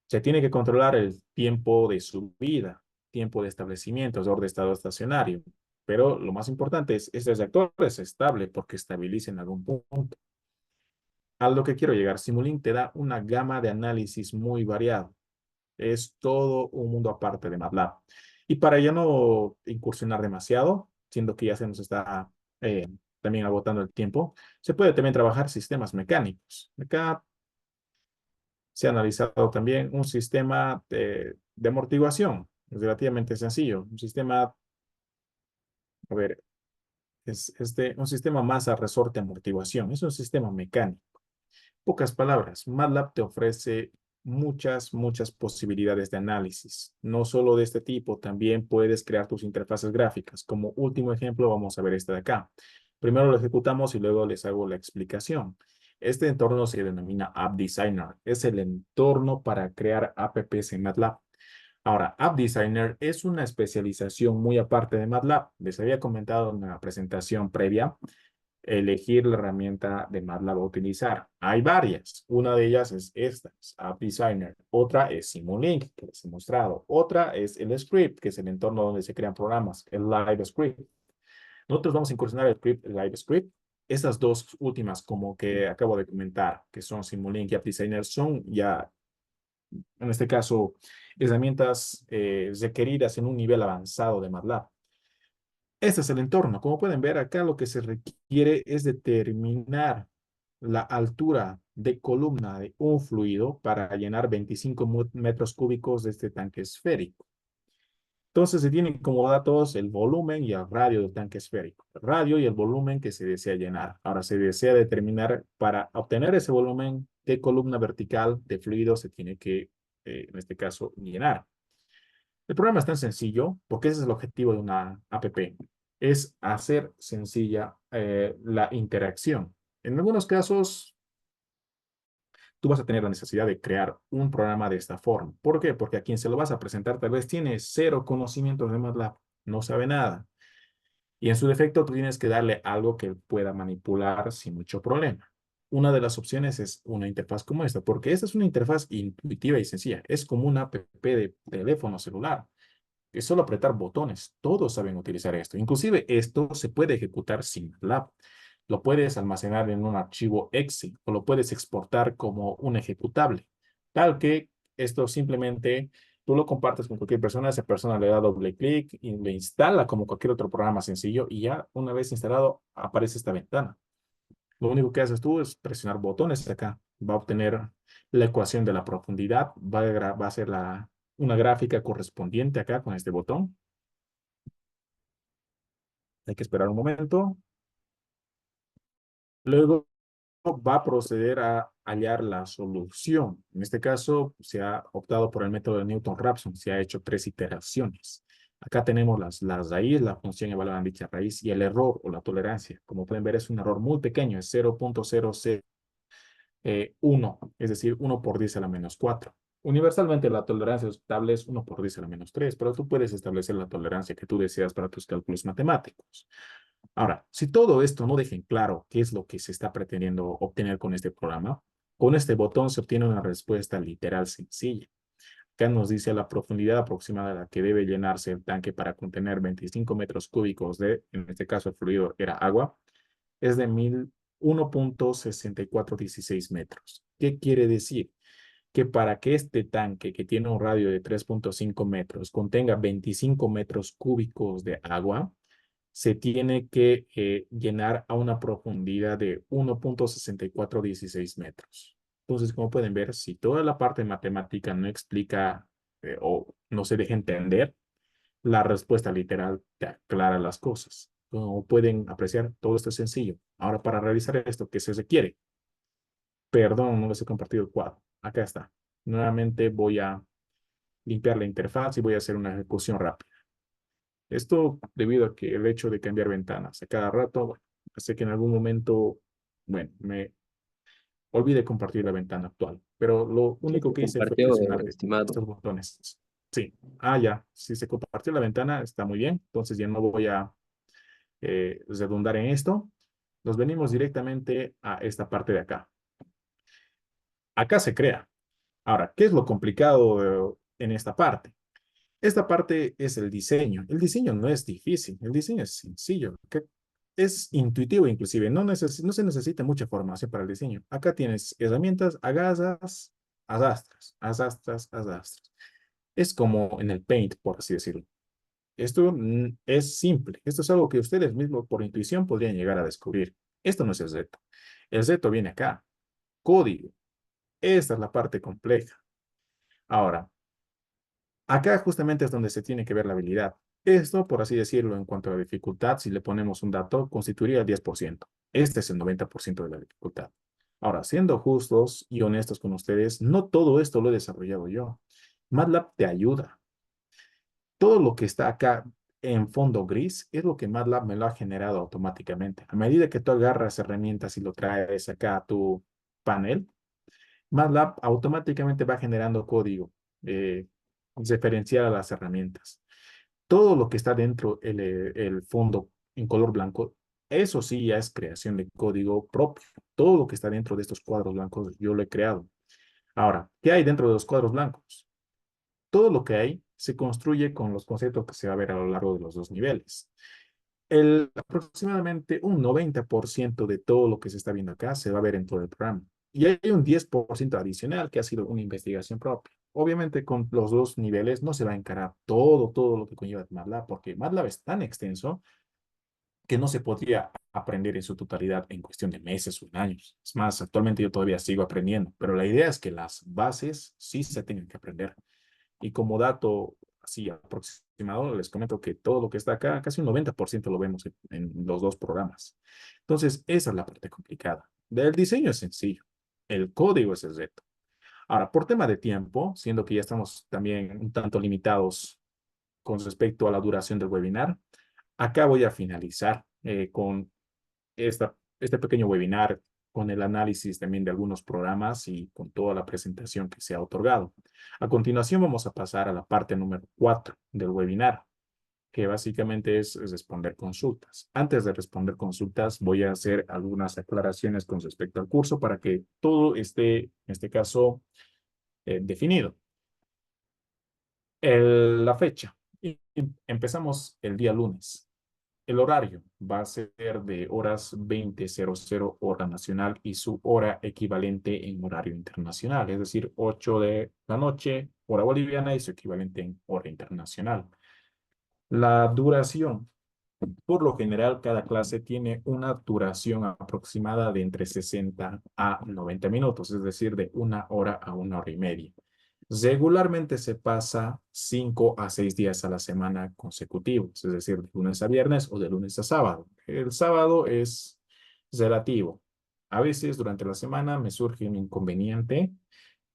Se tiene que controlar el tiempo de subida, tiempo de establecimiento, es de estado estacionario. Pero lo más importante es, este reactor es estable porque estabiliza en algún punto. A lo que quiero llegar, Simulink te da una gama de análisis muy variado. Es todo un mundo aparte de MATLAB. Y para ya no incursionar demasiado, siendo que ya se nos está también agotando el tiempo, se puede también trabajar sistemas mecánicos. Acá se ha analizado también un sistema de amortiguación, es relativamente sencillo. Un sistema, a ver, un sistema más a resorte amortiguación. Es un sistema mecánico. Pocas palabras, MATLAB te ofrece muchas posibilidades de análisis. No solo de este tipo, también puedes crear tus interfaces gráficas. Como último ejemplo, vamos a ver este de acá. Primero lo ejecutamos y luego les hago la explicación. Este entorno se denomina App Designer. Es el entorno para crear apps en MATLAB. Ahora, App Designer es una especialización muy aparte de MATLAB. Les había comentado en la presentación previa elegir la herramienta de MATLAB a utilizar. Hay varias. Una de ellas es esta, es App Designer. Otra es Simulink, que les he mostrado. Otra es el Script, que es el entorno donde se crean programas, el Live Script. Nosotros vamos a incursionar el Live Script. Estas dos últimas, como que acabo de comentar, que son Simulink y App Designer, son ya, en este caso, herramientas requeridas en un nivel avanzado de MATLAB. Este es el entorno. Como pueden ver acá, lo que se requiere es determinar la altura de columna de un fluido para llenar 25 metros cúbicos de este tanque esférico. Entonces se tienen como datos el volumen y el radio del tanque esférico. El radio y el volumen que se desea llenar. Ahora se desea determinar para obtener ese volumen qué columna vertical de fluido se tiene que, en este caso, llenar. El programa es tan sencillo porque ese es el objetivo de una app, es hacer sencilla la interacción. En algunos casos, tú vas a tener la necesidad de crear un programa de esta forma. ¿Por qué? Porque a quien se lo vas a presentar tal vez tiene cero conocimientos de MATLAB, no sabe nada. Y en su defecto, tú tienes que darle algo que pueda manipular sin mucho problema. Una de las opciones es una interfaz como esta, porque esta es una interfaz intuitiva y sencilla. Es como una app de teléfono celular. Es solo apretar botones. Todos saben utilizar esto. Inclusive esto se puede ejecutar sin MATLAB. Lo puedes almacenar en un archivo Excel o lo puedes exportar como un ejecutable. Tal que esto simplemente tú lo compartes con cualquier persona, esa persona le da doble clic y le instala como cualquier otro programa sencillo y ya una vez instalado aparece esta ventana. Lo único que haces tú es presionar botones acá. Va a obtener la ecuación de la profundidad, va a hacer una gráfica correspondiente acá con este botón. Hay que esperar un momento. Luego va a proceder a hallar la solución. En este caso, se ha optado por el método de Newton-Raphson. Se ha hecho 3 iteraciones. Acá tenemos las raíces, la función evaluada en dicha raíz y el error o la tolerancia. Como pueden ver, es un error muy pequeño, es 0.001, es decir, 1 por 10 a la menos 4. Universalmente la tolerancia aceptable es 1 por 10 a la menos 3, pero tú puedes establecer la tolerancia que tú deseas para tus cálculos matemáticos. Ahora, si todo esto no deja en claro qué es lo que se está pretendiendo obtener con este programa, con este botón se obtiene una respuesta literal sencilla. Acá nos dice la profundidad aproximada a la que debe llenarse el tanque para contener 25 metros cúbicos de, en este caso el fluido era agua, es de 1.6416 metros. ¿Qué quiere decir? Que para que este tanque, que tiene un radio de 3.5 metros, contenga 25 metros cúbicos de agua, se tiene que llenar a una profundidad de 1.6416 metros. Entonces, como pueden ver, si toda la parte matemática no explica o no se deja entender, la respuesta literal te aclara las cosas. Como pueden apreciar, todo esto es sencillo. Ahora, para realizar esto, ¿qué se requiere? Perdón, no les he compartido el cuadro. Acá está. Nuevamente voy a limpiar la interfaz y voy a hacer una ejecución rápida. Esto debido a que el hecho de cambiar ventanas a cada rato, bueno, hace que en algún momento, bueno, me olvide compartir la ventana actual. Pero lo Ya único se que hice fue compartió, presionar estimado. estos botones. Sí. Ah, ya. Si se compartió la ventana, está muy bien. Entonces ya no voy a redundar en esto. Nos venimos directamente a esta parte de acá. Acá se crea. Ahora, ¿qué es lo complicado en esta parte? Esta parte es el diseño. El diseño no es difícil, el diseño es sencillo, es intuitivo inclusive, no se necesita mucha formación para el diseño. Acá tienes herramientas, agasas, arrastras, arrastras, arrastras. Es como en el Paint, por así decirlo. Esto es simple, esto es algo que ustedes mismos por intuición podrían llegar a descubrir. Esto no es el reto. El reto viene acá, código. Esta es la parte compleja. Ahora, acá justamente es donde se tiene que ver la habilidad. Esto, por así decirlo, en cuanto a la dificultad, si le ponemos un dato, constituiría el 10%. Este es el 90% de la dificultad. Ahora, siendo justos y honestos con ustedes, no todo esto lo he desarrollado yo. MATLAB te ayuda. Todo lo que está acá en fondo gris es lo que MATLAB me lo ha generado automáticamente. A medida que tú agarras herramientas y lo traes acá a tu panel, MATLAB automáticamente va generando código referencial a las herramientas. Todo lo que está dentro el fondo en color blanco, eso sí ya es creación de código propio. Todo lo que está dentro de estos cuadros blancos yo lo he creado. Ahora, ¿qué hay dentro de los cuadros blancos? Todo lo que hay se construye con los conceptos que se va a ver a lo largo de los dos niveles. Aproximadamente un 90% de todo lo que se está viendo acá se va a ver en todo el programa. Y hay un 10% adicional que ha sido una investigación propia. Obviamente con los dos niveles no se va a encarar todo lo que conlleva MATLAB, porque MATLAB es tan extenso que no se podría aprender en su totalidad en cuestión de meses o en años. Es más, actualmente yo todavía sigo aprendiendo, pero la idea es que las bases sí se tengan que aprender. Y como dato así aproximado, les comento que todo lo que está acá, casi un 90% lo vemos en los dos programas. Entonces, esa es la parte complicada. Del diseño es sencillo. El código es el reto. Ahora, por tema de tiempo, siendo que ya estamos también un tanto limitados con respecto a la duración del webinar, acá voy a finalizar con este pequeño webinar, con el análisis también de algunos programas y con toda la presentación que se ha otorgado. A continuación vamos a pasar a la parte número 4 del webinar, que básicamente es responder consultas. Antes de responder consultas, voy a hacer algunas aclaraciones con respecto al curso para que todo esté, en este caso, definido. La fecha. Empezamos el día lunes. El horario va a ser de horas 20:00 hora nacional y su hora equivalente en horario internacional, es decir, 8 de la noche, hora boliviana y su equivalente en hora internacional. La duración. Por lo general, cada clase tiene una duración aproximada de entre 60 a 90 minutos, es decir, de 1 hora a 1 hora y media. Regularmente se pasa 5 a 6 días a la semana consecutivos, es decir, de lunes a viernes o de lunes a sábado. El sábado es relativo. A veces durante la semana me surge un inconveniente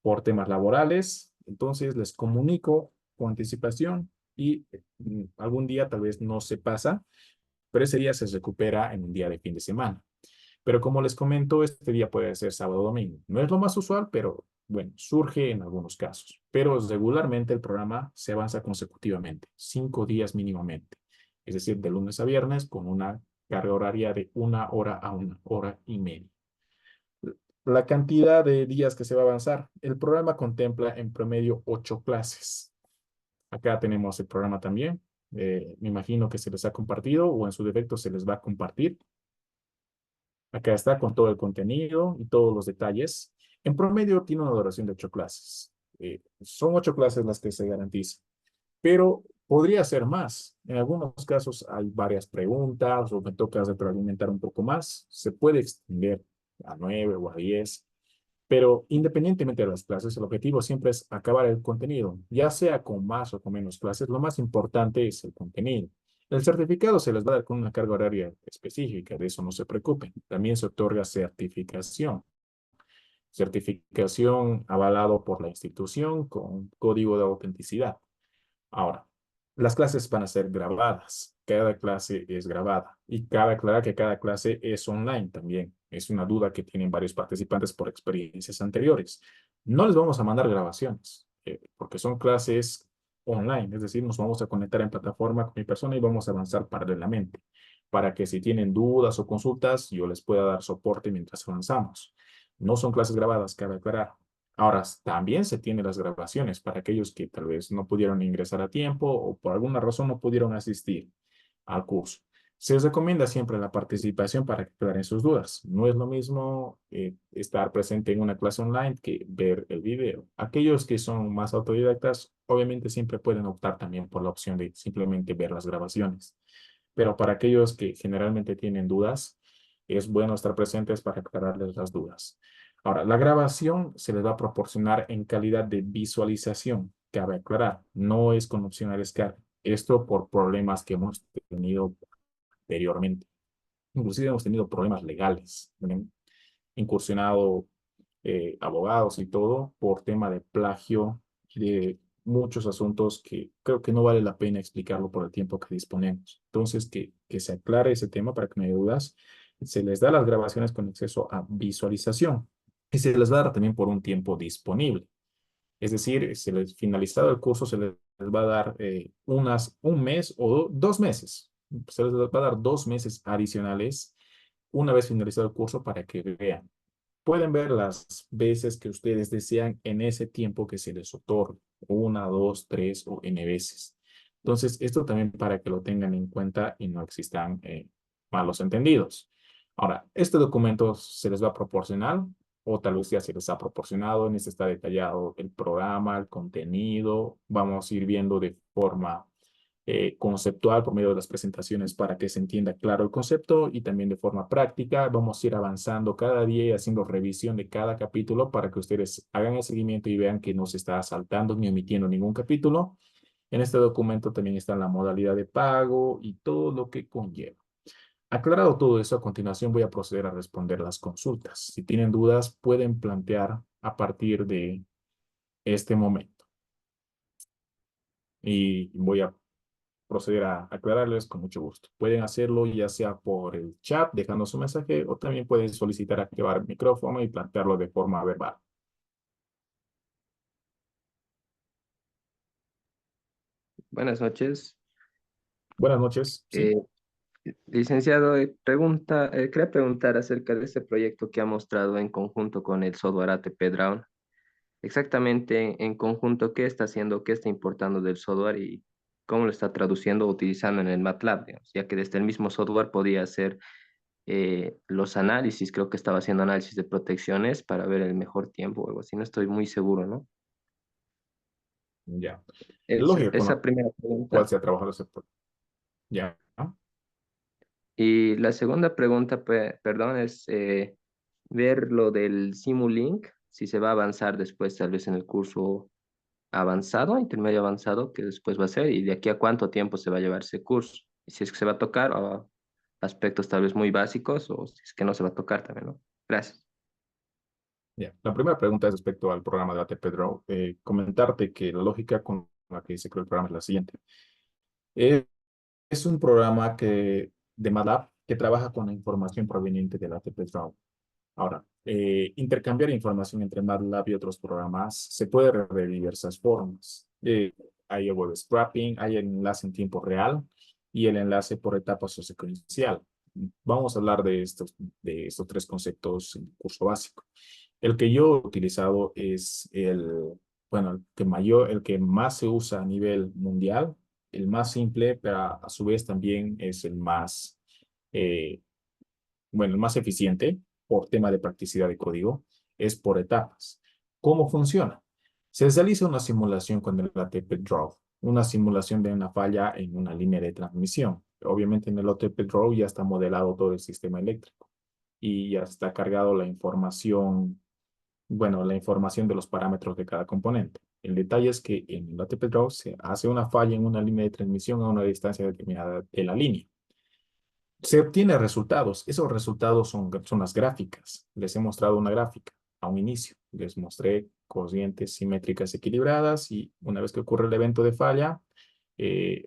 por temas laborales, entonces les comunico con anticipación y algún día tal vez no se pasa, pero ese día se recupera en un día de fin de semana. Pero como les comento, este día puede ser sábado o domingo. No es lo más usual, pero bueno, surge en algunos casos. Pero regularmente el programa se avanza consecutivamente, 5 días mínimamente. Es decir, de lunes a viernes con una carga horaria de 1 hora a 1 hora y media. La cantidad de días que se va a avanzar. El programa contempla en promedio 8 clases. Acá tenemos el programa también. Me imagino que se les ha compartido o en su defecto se les va a compartir. Acá está con todo el contenido y todos los detalles. En promedio tiene una duración de 8 clases. Son 8 clases las que se garantizan, pero podría ser más. En algunos casos hay varias preguntas o me toca retroalimentar un poco más. Se puede extender a 9 o a 10. Pero independientemente de las clases, el objetivo siempre es acabar el contenido, ya sea con más o con menos clases. Lo más importante es el contenido. El certificado se les va a dar con una carga horaria específica, de eso no se preocupen. También se otorga certificación. Certificación avalado por la institución con código de autenticidad. Ahora, las clases van a ser grabadas. Cada clase es grabada. Y cabe aclarar que cada clase es online también. Es una duda que tienen varios participantes por experiencias anteriores. No les vamos a mandar grabaciones, porque son clases online. Es decir, nos vamos a conectar en plataforma con mi persona y vamos a avanzar paralelamente, para que si tienen dudas o consultas, yo les pueda dar soporte mientras avanzamos. No son clases grabadas, cabe aclarar. Ahora, también se tienen las grabaciones para aquellos que tal vez no pudieron ingresar a tiempo o por alguna razón no pudieron asistir al curso. Se les recomienda siempre la participación para que aclaren sus dudas. No es lo mismo estar presente en una clase online que ver el video. Aquellos que son más autodidactas, obviamente siempre pueden optar también por la opción de simplemente ver las grabaciones. Pero para aquellos que generalmente tienen dudas, es bueno estar presentes para aclararles las dudas. Ahora, la grabación se les va a proporcionar en calidad de visualización. Cabe aclarar, no es con opción a descarga. Esto por problemas que hemos tenido anteriormente. Inclusive hemos tenido problemas legales. Han incursionado abogados y todo por tema de plagio y de muchos asuntos que creo que no vale la pena explicarlo por el tiempo que disponemos. Entonces, que se aclare ese tema para que no haya dudas. Se les da las grabaciones con acceso a visualización y se les va a dar también por un tiempo disponible. Es decir, se les finalizado el curso, se les va a dar un mes o 2 meses. Se les va a dar 2 meses adicionales una vez finalizado el curso para que vean. Pueden ver las veces que ustedes desean en ese tiempo que se les otorga. 1, 2, 3 o n veces. Entonces, esto también para que lo tengan en cuenta y no existan malos entendidos. Ahora, este documento se les va a proporcionar o tal vez ya se les ha proporcionado. En este está detallado el programa, el contenido. Vamos a ir viendo de forma conceptual por medio de las presentaciones para que se entienda claro el concepto y también de forma práctica. Vamos a ir avanzando cada día y haciendo revisión de cada capítulo para que ustedes hagan el seguimiento y vean que no se está saltando ni omitiendo ningún capítulo. En este documento también está la modalidad de pago y todo lo que conlleva. Aclarado todo eso, a continuación voy a proceder a responder las consultas. Si tienen dudas, pueden plantear a partir de este momento. Y voy a proceder a aclararles con mucho gusto. Pueden hacerlo ya sea por el chat, dejando su mensaje, o también pueden solicitar activar el micrófono y plantearlo de forma verbal. Buenas noches. Buenas noches, ¿sí? Eh, licenciado, quería preguntar acerca de este proyecto que ha mostrado en conjunto con el software ATP Drown. Exactamente en conjunto, ¿qué está haciendo, qué está importando del software y cómo lo está traduciendo o utilizando en el MATLAB, digamos? Ya que desde el mismo software podía hacer los análisis, creo que estaba haciendo análisis de protecciones para ver el mejor tiempo o algo así, no estoy muy seguro, ¿no? Ya. Esa, Lógica con esa la primera cual pregunta. se ha trabajado ese proyecto. Ya. Y la segunda pregunta, perdón, es ver lo del Simulink, si se va a avanzar después, tal vez en el curso avanzado, intermedio avanzado, que después va a ser, y de aquí a cuánto tiempo se va a llevar ese curso. Y si es que se va a tocar, o aspectos tal vez muy básicos, o si es que no se va a tocar también, ¿no? Gracias. Ya. La primera pregunta es respecto al programa de ATP Draw. Comentarte que la lógica con la que se creó el programa es la siguiente. Eh, es un programa de MATLAB que trabaja con la información proveniente del ATP Draw. Ahora, intercambiar información entre MATLAB y otros programas se puede hacer de diversas formas. Hay el web scraping, hay el enlace en tiempo real y el enlace por etapas o secuencial. Vamos a hablar de estos tres conceptos en el curso básico. El que yo he utilizado es bueno, el que más se usa a nivel mundial, el más simple, pero a su vez también es eh, el más eficiente por tema de practicidad de código, es por etapas. ¿Cómo funciona? Se realiza una simulación con el OTP Draw, una simulación de una falla en una línea de transmisión. Obviamente en el OTP Draw ya está modelado todo el sistema eléctrico y ya está cargado la información, bueno, la información de los parámetros de cada componente. El detalle es que en el OTP Draw se hace una falla en una línea de transmisión a una distancia determinada de la línea. Se obtiene resultados. Esos resultados son las gráficas. Les he mostrado una gráfica a un inicio. Les mostré corrientes simétricas equilibradas y una vez que ocurre el evento de falla,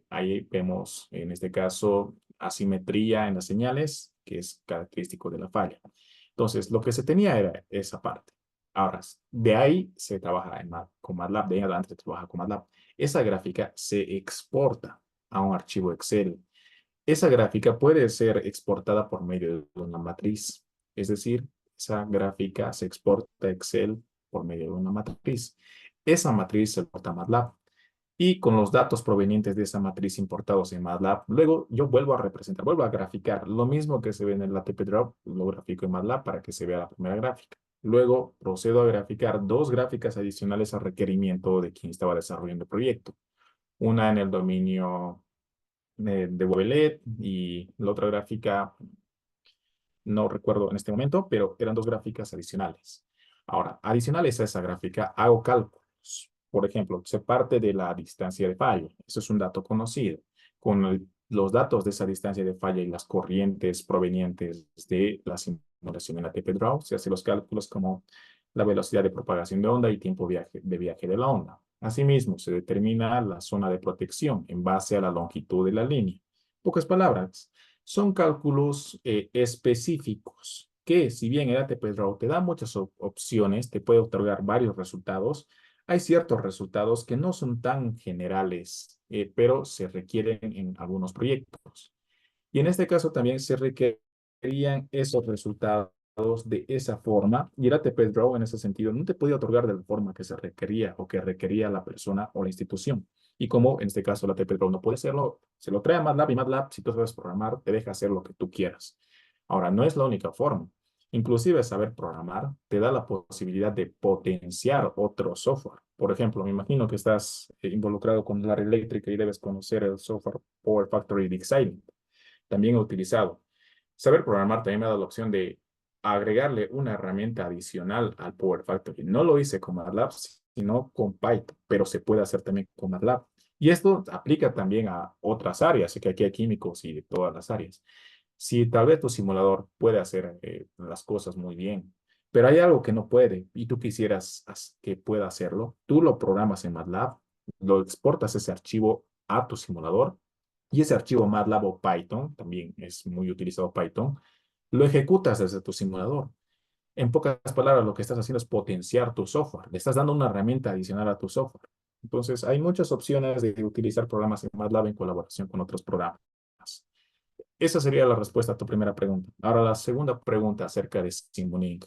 ahí vemos, en este caso, asimetría en las señales, que es característico de la falla. Entonces, lo que se tenía era esa parte. Ahora, de ahí se trabaja con MATLAB, de ahí adelante se trabaja con MATLAB. Esa gráfica se exporta a un archivo Excel. Esa gráfica puede ser exportada por medio de una matriz. Es decir, esa gráfica se exporta a Excel por medio de una matriz. Esa matriz se exporta a MATLAB. Y con los datos provenientes de esa matriz importados en MATLAB, luego yo vuelvo a representar, vuelvo a graficar. Lo mismo que se ve en el ATP Draw, lo grafico en MATLAB para que se vea la primera gráfica. Luego procedo a graficar dos gráficas adicionales a requerimiento de quien estaba desarrollando el proyecto. Una en el dominio de Webelet y la otra gráfica, no recuerdo en este momento, pero eran dos gráficas adicionales. Ahora, adicionales a esa gráfica, hago cálculos. Por ejemplo, se parte de la distancia de falla. Eso es un dato conocido. Con los datos de esa distancia de falla y las corrientes provenientes de la simulación en la ATP-Draw, se hacen los cálculos como la velocidad de propagación de onda y tiempo de viaje de la onda. Asimismo, se determina la zona de protección en base a la longitud de la línea. Pocas palabras, son cálculos específicos que, si bien el ATP Draw te da muchas opciones, te puede otorgar varios resultados, hay ciertos resultados que no son tan generales, pero se requieren en algunos proyectos. Y en este caso también se requerían esos resultados de esa forma, y el ATP Draw en ese sentido no te podía otorgar de la forma que se requería o que requería la persona o la institución. Y como en este caso la ATP Draw no puede hacerlo, se lo trae a MATLAB y MATLAB, si tú sabes programar, te deja hacer lo que tú quieras. Ahora, no es la única forma. Inclusive saber programar te da la posibilidad de potenciar otro software. Por ejemplo, me imagino que estás involucrado con el área eléctrica y debes conocer el software Power Factory Design. También he utilizado. Saber programar también me ha dado la opción de agregarle una herramienta adicional al Power Factory. No lo hice con MATLAB, sino con Python, pero se puede hacer también con MATLAB. Y esto aplica también a otras áreas, que aquí hay químicos y de todas las áreas. Si tal vez tu simulador puede hacer las cosas muy bien, pero hay algo que no puede y tú quisieras que pueda hacerlo, tú lo programas en MATLAB, lo exportas ese archivo a tu simulador y ese archivo MATLAB o Python, también es muy utilizado Python, lo ejecutas desde tu simulador. En pocas palabras, lo que estás haciendo es potenciar tu software. Le estás dando una herramienta adicional a tu software. Entonces, hay muchas opciones de utilizar programas en MATLAB en colaboración con otros programas. Esa sería la respuesta a tu primera pregunta. Ahora, la segunda pregunta acerca de Simulink.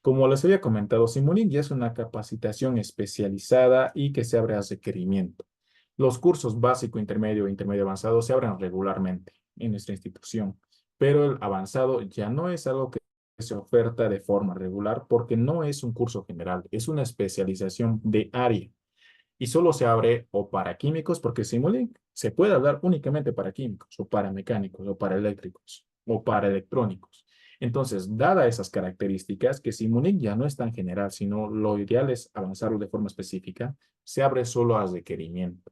Como les había comentado, Simulink ya es una capacitación especializada y que se abre a requerimiento. Los cursos básico, intermedio e intermedio avanzado se abren regularmente en nuestra institución, pero el avanzado ya no es algo que se oferta de forma regular porque no es un curso general, es una especialización de área y solo se abre o para químicos, porque Simulink se puede hablar únicamente para químicos, o para mecánicos, o para eléctricos, o para electrónicos. Entonces, dada esas características, que Simulink ya no es tan general, sino lo ideal es avanzarlo de forma específica, se abre solo a requerimiento.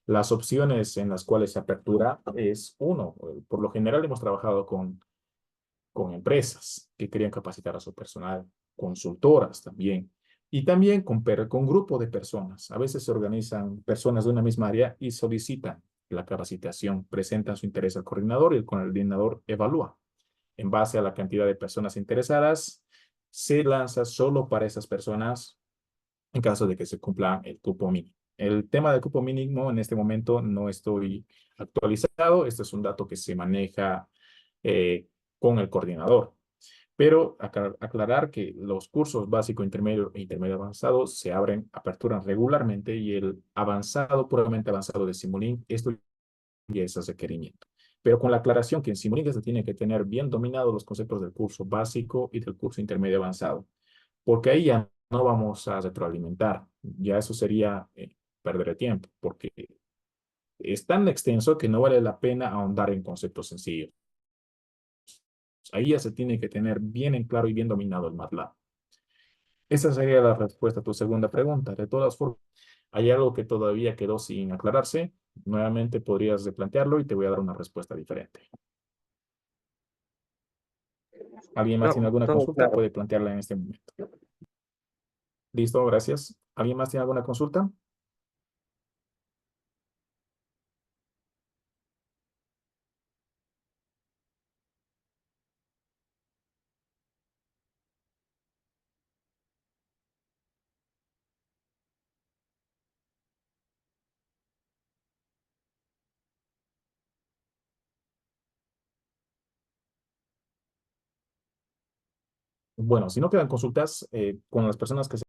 Las opciones en las cuales se apertura es uno, por lo general hemos trabajado con empresas que querían capacitar a su personal, consultoras también, y también con grupo de personas. A veces se organizan personas de una misma área y solicitan la capacitación, presentan su interés al coordinador y el coordinador evalúa. En base a la cantidad de personas interesadas, se lanza solo para esas personas en caso de que se cumpla el cupo mínimo. El tema del cupo mínimo en este momento no estoy actualizado. Este es un dato que se maneja con el coordinador. Pero aclarar que los cursos básico, intermedio e intermedio avanzado se aperturan regularmente y el avanzado, puramente avanzado de Simulink, esto ya es ese requerimiento. Pero con la aclaración que en Simulink se tiene que tener bien dominados los conceptos del curso básico y del curso intermedio avanzado, porque ahí ya no vamos a retroalimentar. Ya eso sería perder el tiempo, porque es tan extenso que no vale la pena ahondar en conceptos sencillos. Ahí ya se tiene que tener bien en claro y bien dominado el MATLAB. Esa sería la respuesta a tu segunda pregunta. De todas formas, hay algo que todavía quedó sin aclararse. Nuevamente podrías replantearlo y te voy a dar una respuesta diferente. ¿Alguien más tiene No, alguna todo consulta? claro. Puede plantearla en este momento. Listo, gracias. ¿Alguien más tiene alguna consulta? Bueno, si no quedan consultas con las personas que se